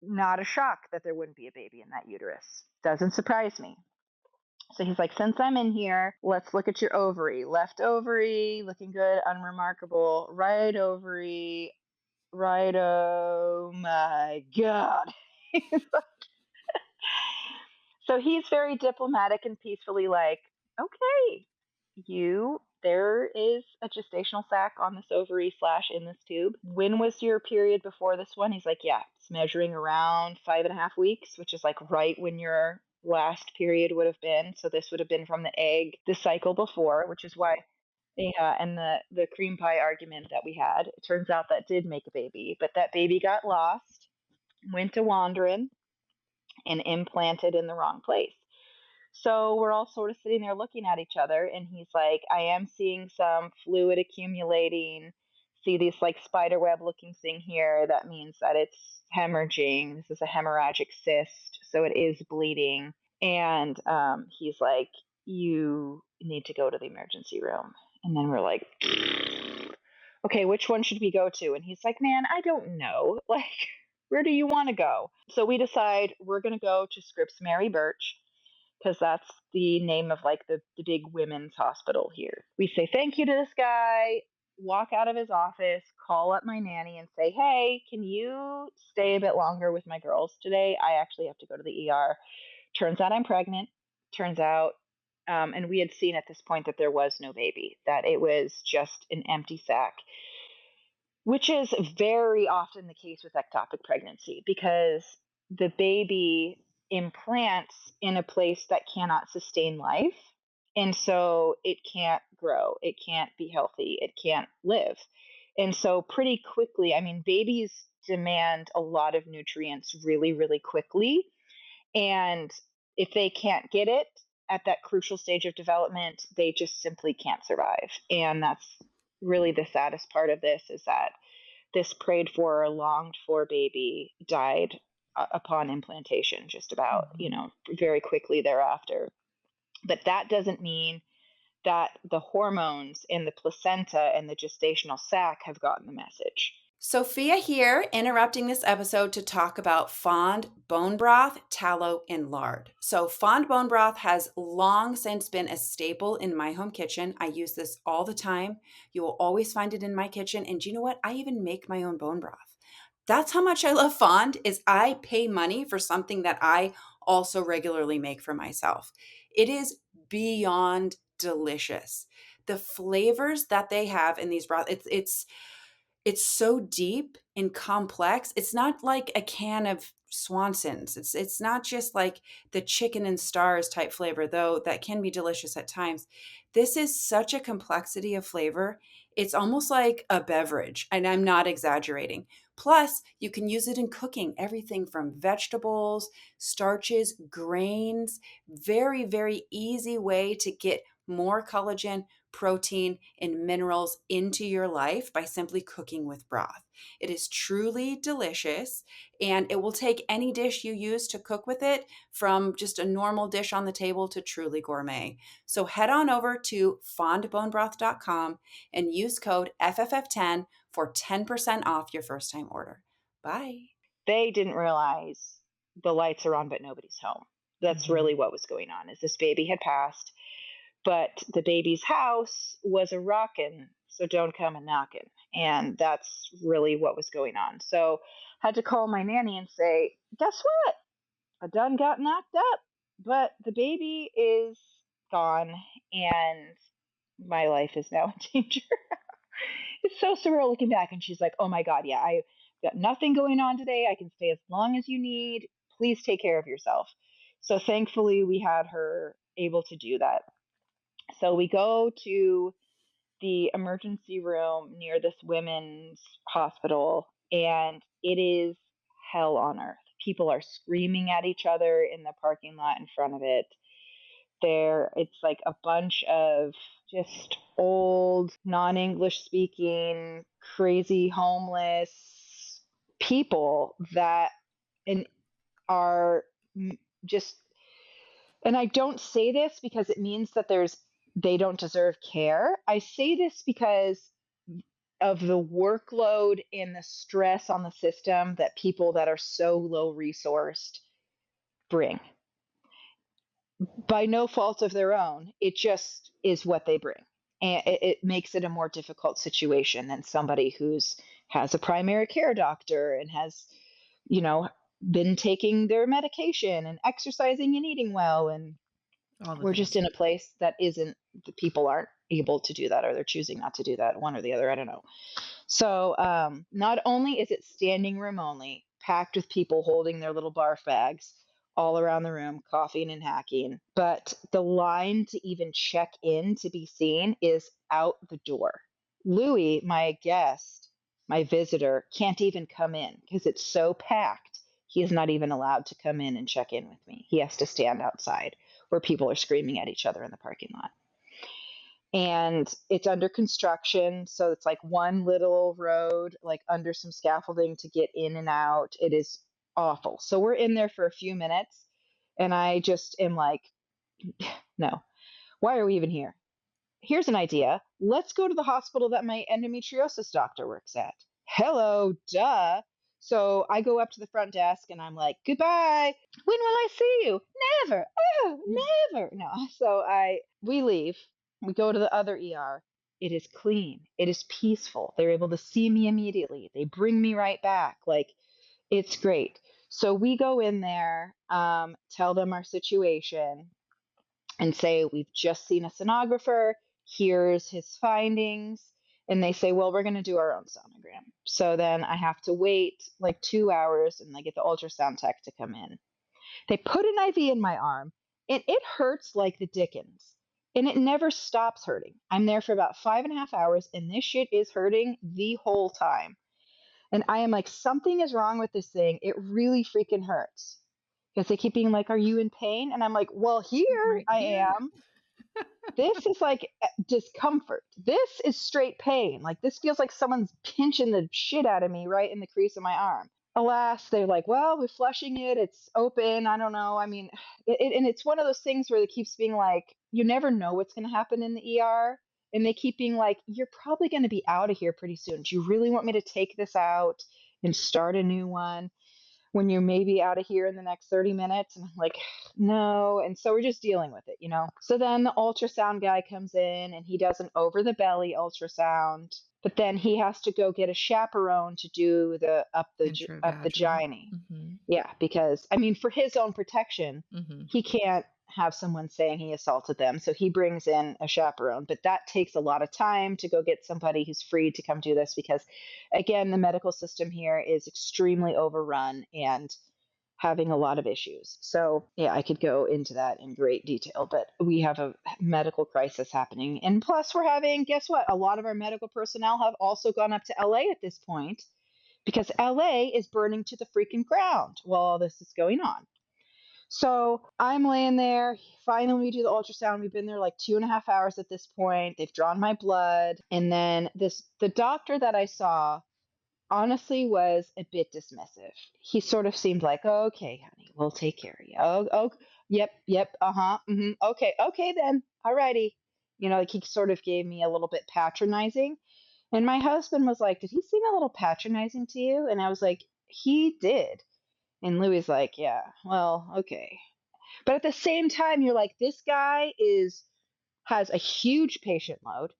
not a shock that there wouldn't be a baby in that uterus. Doesn't surprise me. So he's like, since I'm in here, let's look at your ovary. Left ovary, looking good, unremarkable. Right ovary, right, oh my God. So he's very diplomatic and peacefully like, okay, there is a gestational sac on this ovary / in this tube. When was your period before this one? He's like, yeah, it's measuring around 5.5 weeks, which is like right when your last period would have been. So this would have been from the egg the cycle before, which is why. Yeah, and the cream pie argument that we had, it turns out that did make a baby, but that baby got lost, went to wandering, and implanted in the wrong place. So we're all sort of sitting there looking at each other, and he's like, I am seeing some fluid accumulating. See this like spider web looking thing here? That means that it's hemorrhaging. This is a hemorrhagic cyst, so it is bleeding. And he's like, you need to go to the emergency room. And then we're like, okay, which one should we go to? And he's like, man, I don't know. Like, where do you want to go? So we decide we're going to go to Scripps Mary Birch because that's the name of like the big women's hospital here. We say thank you to this guy, walk out of his office, call up my nanny and say, hey, can you stay a bit longer with my girls today? I actually have to go to the ER. Turns out I'm pregnant. Turns out, and we had seen at this point that there was no baby, that it was just an empty sac, which is very often the case with ectopic pregnancy because the baby implants in a place that cannot sustain life. And so it can't grow, it can't be healthy, it can't live. And so, pretty quickly, I mean, babies demand a lot of nutrients really, really quickly. And if they can't get it at that crucial stage of development, they just simply can't survive. And that's really the saddest part of this is that this prayed for, longed for baby died upon implantation, just about, very quickly thereafter. But that doesn't mean that the hormones in the placenta and the gestational sac have gotten the message. Sophia here, interrupting this episode to talk about fond bone broth, tallow, and lard. So fond bone broth has long since been a staple in my home kitchen. I use this all the time. You will always find it in my kitchen. And do you know what? I even make my own bone broth. That's how much I love fond is I pay money for something that I also regularly make for myself. It is beyond delicious. The flavors that they have in these broths, it's so deep and complex. It's not like a can of Swanson's. It's not just like the chicken and stars type flavor, though that can be delicious at times. This is such a complexity of flavor. It's almost like a beverage, and I'm not exaggerating. Plus, you can use it in cooking, everything from vegetables, starches, grains. Very, very easy way to get more collagen, protein, and minerals into your life by simply cooking with broth. It is truly delicious, and it will take any dish you use to cook with it, from just a normal dish on the table to truly gourmet. So head on over to fondbonebroth.com and use code FFF10 for 10% off your first time order. Bye. They didn't realize the lights are on, but nobody's home. That's really what was going on. Is this baby had passed, but the baby's house was a rockin', so don't come and knockin'. And that's really what was going on. So I had to call my nanny and say, guess what? I done got knocked up, but the baby is gone, and my life is now in danger. It's so surreal looking back. And she's like, oh my God, yeah, I got nothing going on today. I can stay as long as you need. Please take care of yourself. So thankfully, we had her able to do that. So we go to the emergency room near this women's hospital, and it is hell on earth. People are screaming at each other in the parking lot in front of it. It's like a bunch of just old, non-English speaking, crazy, homeless people that are just, and I don't say this because it means that they don't deserve care. I say this because of the workload and the stress on the system that people that are so low resourced bring. By no fault of their own, it just is what they bring. And it makes it a more difficult situation than somebody who's has a primary care doctor and has, you know, been taking their medication and exercising and eating well. And we're just in a place that isn't, the people aren't able to do that, or they're choosing not to do that, one or the other. I don't know. So not only is it standing room only, packed with people holding their little barf bags all around the room, coughing and hacking, but the line to even check in to be seen is out the door. Louis, my guest, my visitor, can't even come in because it's so packed. He is not even allowed to come in and check in with me. He has to stand outside where people are screaming at each other in the parking lot. And it's under construction, so it's like one little road, like under some scaffolding to get in and out. It is awful. So we're in there for a few minutes, and I just am like, no, why are we even here? Here's an idea. Let's go to the hospital that my endometriosis doctor works at. Hello, duh. So I go up to the front desk and I'm like, goodbye. When will I see you? Never. Oh, never. No. So we leave. We go to the other ER. It is clean. It is peaceful. They're able to see me immediately. They bring me right back. Like, it's great. So we go in there, tell them our situation, and say, we've just seen a sonographer. Here's his findings. And they say, well, we're going to do our own sonogram. So then I have to wait like 2 hours, and I get the ultrasound tech to come in. They put an IV in my arm, and it hurts like the dickens. And it never stops hurting. I'm there for about 5.5 hours, and this shit is hurting the whole time. And I am like, something is wrong with this thing. It really freaking hurts. Because they keep being like, are you in pain? And I'm like, well, here I am. This is like discomfort. This is straight pain. Like, this feels like someone's pinching the shit out of me right in the crease of my arm. Alas, they're like, well, we're flushing it. It's open. I don't know. I mean, and it's one of those things where it keeps being like, you never know what's going to happen in the ER. And they keep being like, you're probably going to be out of here pretty soon. Do you really want me to take this out and start a new one when you're maybe out of here in the next 30 minutes? And I'm like, no. And so we're just dealing with it, you know? So then the ultrasound guy comes in and he does an over the belly ultrasound, but then he has to go get a chaperone to do the up the gynae. Mm-hmm. Yeah, because I mean, for his own protection, he can't have someone saying he assaulted them. So he brings in a chaperone, but that takes a lot of time to go get somebody who's free to come do this because, again, the medical system here is extremely overrun and having a lot of issues. So, yeah, I could go into that in great detail, but we have a medical crisis happening. And plus, we're having, guess what? A lot of our medical personnel have also gone up to LA at this point because LA is burning to the freaking ground while all this is going on. So I'm laying there. Finally, we do the ultrasound. We've been there like 2.5 hours at this point. They've drawn my blood. And then the doctor that I saw honestly was a bit dismissive. He sort of seemed like, oh, okay, honey, we'll take care of you. Oh, yep, okay, okay then, alrighty. Like he sort of gave me a little bit patronizing. And my husband was like, did he seem a little patronizing to you? And I was like, he did. And Louis like, yeah, well, okay. But at the same time, you're like, this guy has a huge patient load.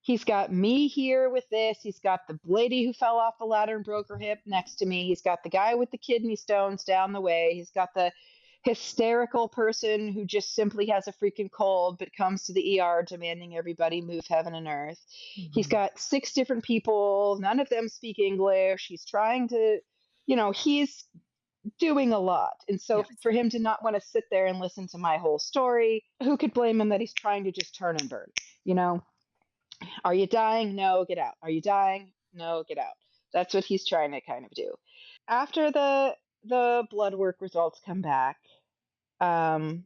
He's got me here with this. He's got the lady who fell off the ladder and broke her hip next to me. He's got the guy with the kidney stones down the way. He's got the hysterical person who just simply has a freaking cold but comes to the ER demanding everybody move heaven and earth. He's got 6 different people. None of them speak English. He's trying to, he's doing a lot. And so Yes. for him to not want to sit there and listen to my whole story, who could blame him that he's trying to just turn and burn, Are you dying? No, get out. Are you dying? No, get out. That's what he's trying to kind of do. After the blood work results come back, um,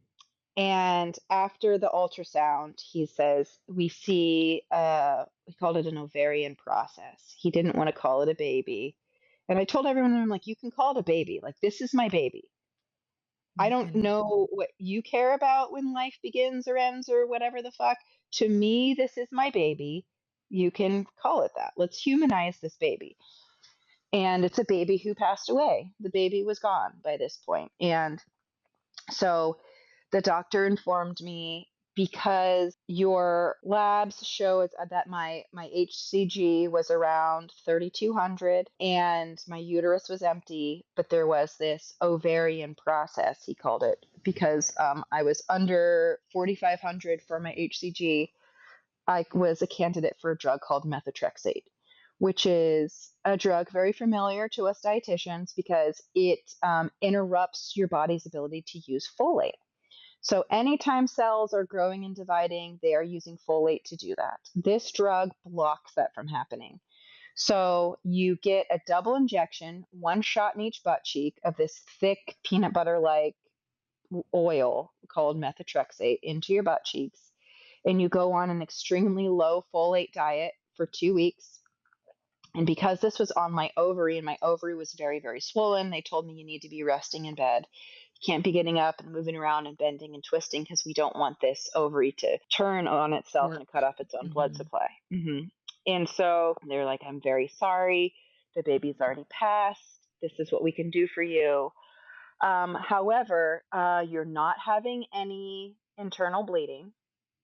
and after the ultrasound, he says we see we called it an ovarian process. He didn't want to call it a baby, and I told everyone, I'm like, you can call it a baby. Like, this is my baby. I don't know what you care about when life begins or ends or whatever the fuck. To me, this is my baby. You can call it that. Let's humanize this baby. And it's a baby who passed away. The baby was gone by this point. And so the doctor informed me, because your labs show that my HCG was around 3,200 and my uterus was empty, but there was this ovarian process, he called it, because I was under 4,500 for my HCG. I was a candidate for a drug called methotrexate, which is a drug very familiar to us dietitians because it interrupts your body's ability to use folate. So anytime cells are growing and dividing, they are using folate to do that. This drug blocks that from happening. So you get a double injection, 1 shot in each butt cheek of this thick peanut butter like oil called methotrexate into your butt cheeks. And you go on an extremely low folate diet for 2 weeks. And because this was on my ovary and my ovary was very, very swollen, they told me you need to be resting in bed. You can't be getting up and moving around and bending and twisting because we don't want this ovary to turn on itself and cut off its own blood supply. And so they're like, I'm very sorry. The baby's already passed. This is what we can do for you. However, you're not having any internal bleeding.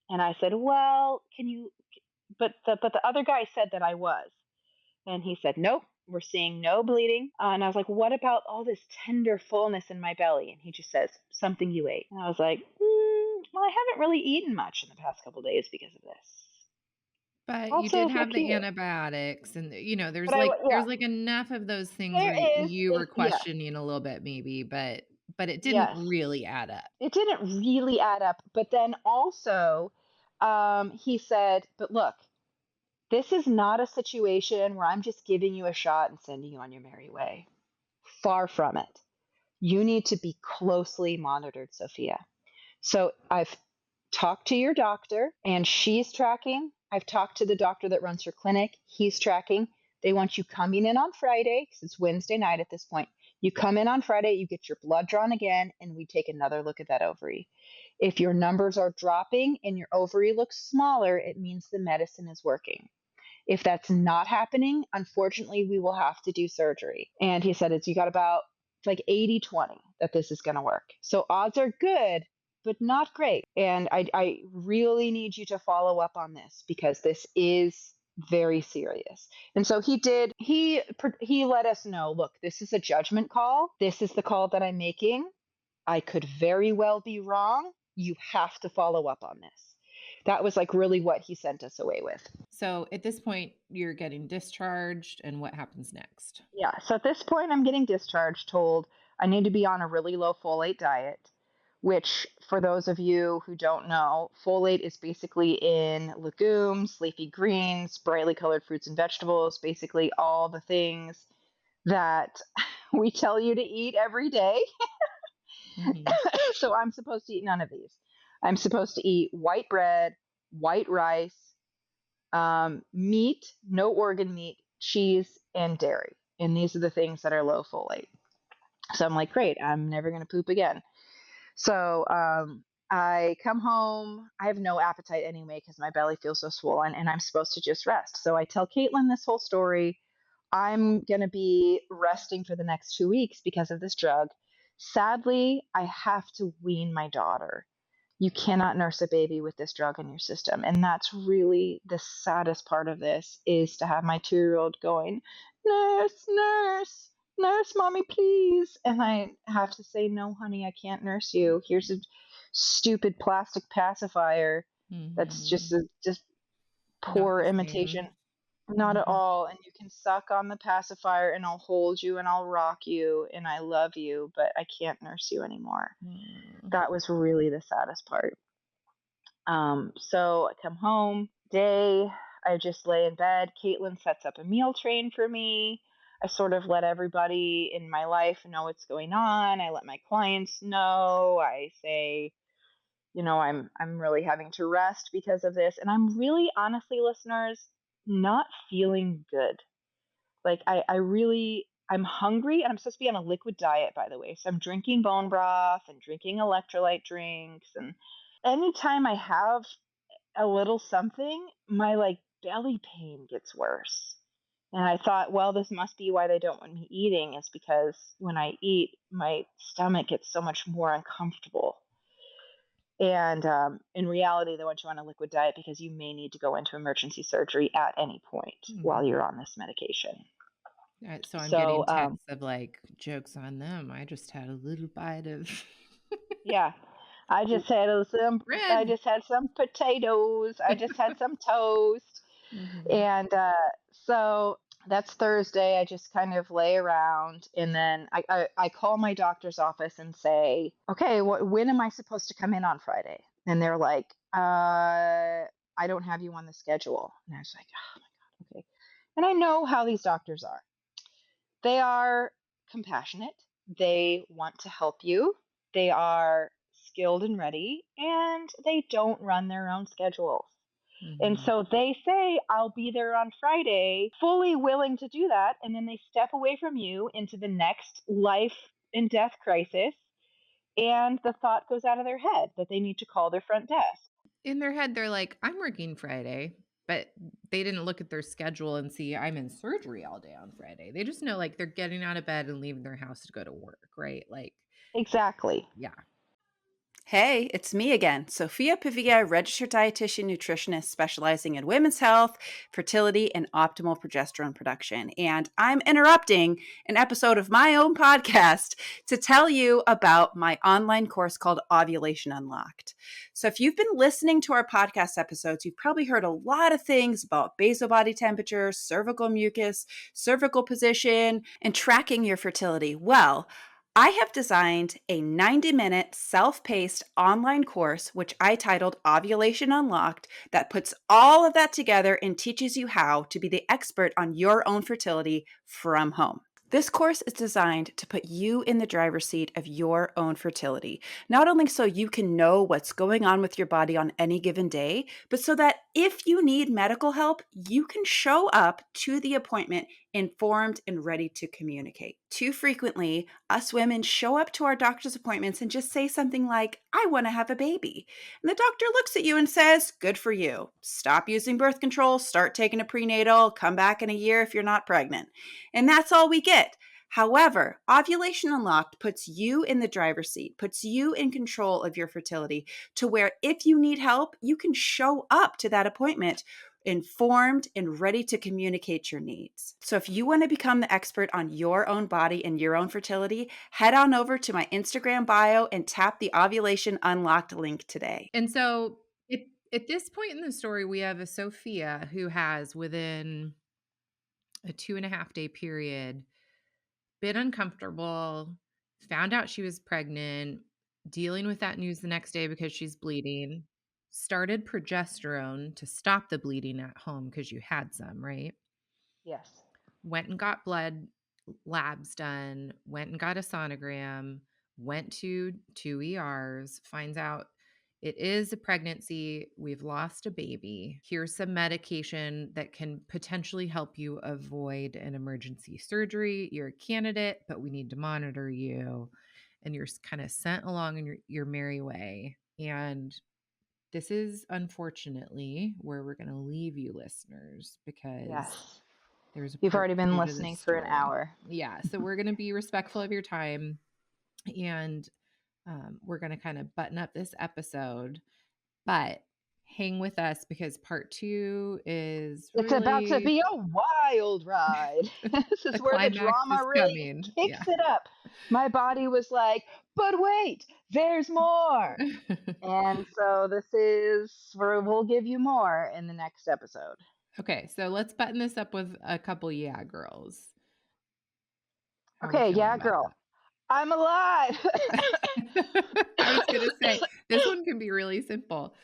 And I said, well, can you, but the other guy said that I was. And he said, nope, we're seeing no bleeding. And I was like, what about all this tender fullness in my belly? And he just says, something you ate. And I was like, well, I haven't really eaten much in the past couple of days because of this. But Also, you did have fuck the you. antibiotics, and there's But there's like enough of those things there where is, you were yeah, questioning a little bit maybe, but it didn't yes. really add up. It didn't really add up. But then also, he said, but look, this is not a situation where I'm just giving you a shot and sending you on your merry way. Far from it. You need to be closely monitored, Sophia. So I've talked to your doctor and she's tracking. I've talked to the doctor that runs her clinic. He's tracking. They want you coming in on Friday because it's Wednesday night at this point. You come in on Friday, you get your blood drawn again, and we take another look at that ovary. If your numbers are dropping and your ovary looks smaller, it means the medicine is working. If that's not happening, unfortunately, we will have to do surgery. And he said, you got about like 80-20 that this is going to work. So odds are good, but not great. And I really need you to follow up on this because this is very serious. And so he let us know, look, this is a judgment call. This is the call that I'm making. I could very well be wrong. You have to follow up on this. That was like really what he sent us away with. So at this point, you're getting discharged, and what happens next? Yeah, so at this point, I'm getting discharged, told I need to be on a really low folate diet, which, for those of you who don't know, folate is basically in legumes, leafy greens, brightly colored fruits and vegetables, basically all the things that we tell you to eat every day. Mhm. So I'm supposed to eat none of these. I'm supposed to eat white bread, white rice, meat, no organ meat, cheese, and dairy. And these are the things that are low folate. So I'm like, great, I'm never going to poop again. So I come home. I have no appetite anyway because my belly feels so swollen, and I'm supposed to just rest. So I tell Caitlin this whole story. I'm going to be resting for the next 2 weeks because of this drug. Sadly, I have to wean my daughter. You cannot nurse a baby with this drug in your system. And that's really the saddest part of this is to have my 2-year-old going, nurse, nurse, nurse, mommy, please. And I have to say, no, honey, I can't nurse you. Here's a stupid plastic pacifier that's Mhm. just Not poor the imitation. same. Not at Mhm. all. And you can suck on the pacifier and I'll hold you and I'll rock you and I love you, but I can't nurse you anymore. Mm. That was really the saddest part. So I come home, day, I just lay in bed. Caitlin sets up a meal train for me. I sort of let everybody in my life know what's going on. I let my clients know. I say, I'm really having to rest because of this. And I'm really honestly, listeners, not feeling good. Like I really I'm hungry and I'm supposed to be on a liquid diet, by the way. So I'm drinking bone broth and drinking electrolyte drinks, and anytime I have a little something, my like belly pain gets worse. And I thought, well, this must be why they don't want me eating, is because when I eat, my stomach gets so much more uncomfortable. And in reality, they want you on a liquid diet because you may need to go into emergency surgery at any point while Mhm. you're on this medication. So I'm So, getting texts of like jokes on them. I just had a little bite of yeah, I bread. just had some potatoes. I just had some toast. Mhm. And so that's Thursday. I just kind of lay around, and then I call my doctor's office and say, okay, when am I supposed to come in on Friday? And they're like, I don't have you on the schedule. And I was like, oh my God, okay. And I know how these doctors are. They are compassionate. They want to help you. They are skilled and ready, and they don't run their own schedules. And Mhm. so they say, I'll be there on Friday, fully willing to do that. And then they step away from you into the next life and death crisis. And the thought goes out of their head that they need to call their front desk. In their head, they're like, I'm working Friday, but they didn't look at their schedule and see I'm in surgery all day on Friday. They just know like they're getting out of bed and leaving their house to go to work, right? Like, Exactly. yeah. Hey, it's me again, Sophia Pavia, registered dietitian nutritionist specializing in women's health, fertility, and optimal progesterone production. And I'm interrupting an episode of my own podcast to tell you about my online course called Ovulation Unlocked. So, if you've been listening to our podcast episodes, you've probably heard a lot of things about basal body temperature, cervical mucus, cervical position, and tracking your fertility. Well, I have designed a 90-minute self-paced online course, which I titled Ovulation Unlocked, that puts all of that together and teaches you how to be the expert on your own fertility from home. This course is designed to put you in the driver's seat of your own fertility, not only so you can know what's going on with your body on any given day, but so that if you need medical help, you can show up to the appointment informed and ready to communicate. Too frequently, us women show up to our doctor's appointments and just say something like, I want to have a baby. And the doctor looks at you and says, good for you. Stop using birth control, start taking a prenatal, come back in a year if you're not pregnant. And that's all we get. However, Ovulation Unlocked puts you in the driver's seat, puts you in control of your fertility to where if you need help, you can show up to that appointment informed and ready to communicate your needs. So if you want to become the expert on your own body and your own fertility, head on over to my Instagram bio and tap the Ovulation Unlocked link today. And so it, at this point in the story, we have a Sophia who has within a 2.5 day period been uncomfortable, found out she was pregnant, dealing with that news the next day because she's bleeding, started progesterone to stop the bleeding at home because you had some, right? Yes. Went and got blood labs done, went and got a sonogram, went to 2 ERs, finds out it is a pregnancy. We've lost a baby. Here's some medication that can potentially help you avoid an emergency surgery. You're a candidate, but we need to monitor you. And you're kind of sent along in your merry way. And this is unfortunately where we're going to leave you, listeners, because Yes. there's a You've part already been 2 to listening this for an story. hour. Yeah. So we're going to be respectful of your time, and we're going to kind of button up this episode, but hang with us because part 2 is It's about to really be a wild ride. This is the where the climax drama is really coming. kicks it up. My body was like, but wait, there's more. And so this is where we'll give you more in the next episode. Okay, so let's button this up with a couple yeah girls. How are we Okay, feeling yeah, about girl. that? I'm alive. I was going to say, this one can be really simple.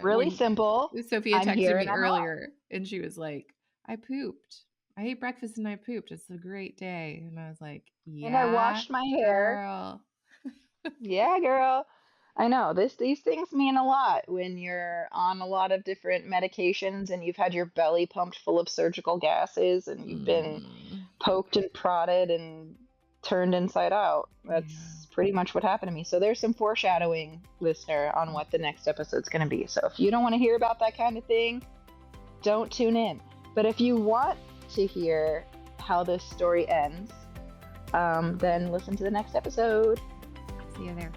Really when simple. Sophia I'm texted here me and I'm alive. earlier, and she was like, I pooped. I ate breakfast and I pooped. It's a great day. And I was like, yeah, And I washed my hair. girl. Yeah, girl. I know these things mean a lot when you're on a lot of different medications and you've had your belly pumped full of surgical gases and you've been poked and prodded and turned inside out. That's pretty much what happened to me. So there's some foreshadowing, listener, on what the next episode's going to be. So if you don't want to hear about that kind of thing, don't tune in. But if you want to hear how this story ends, then listen to the next episode. See you there.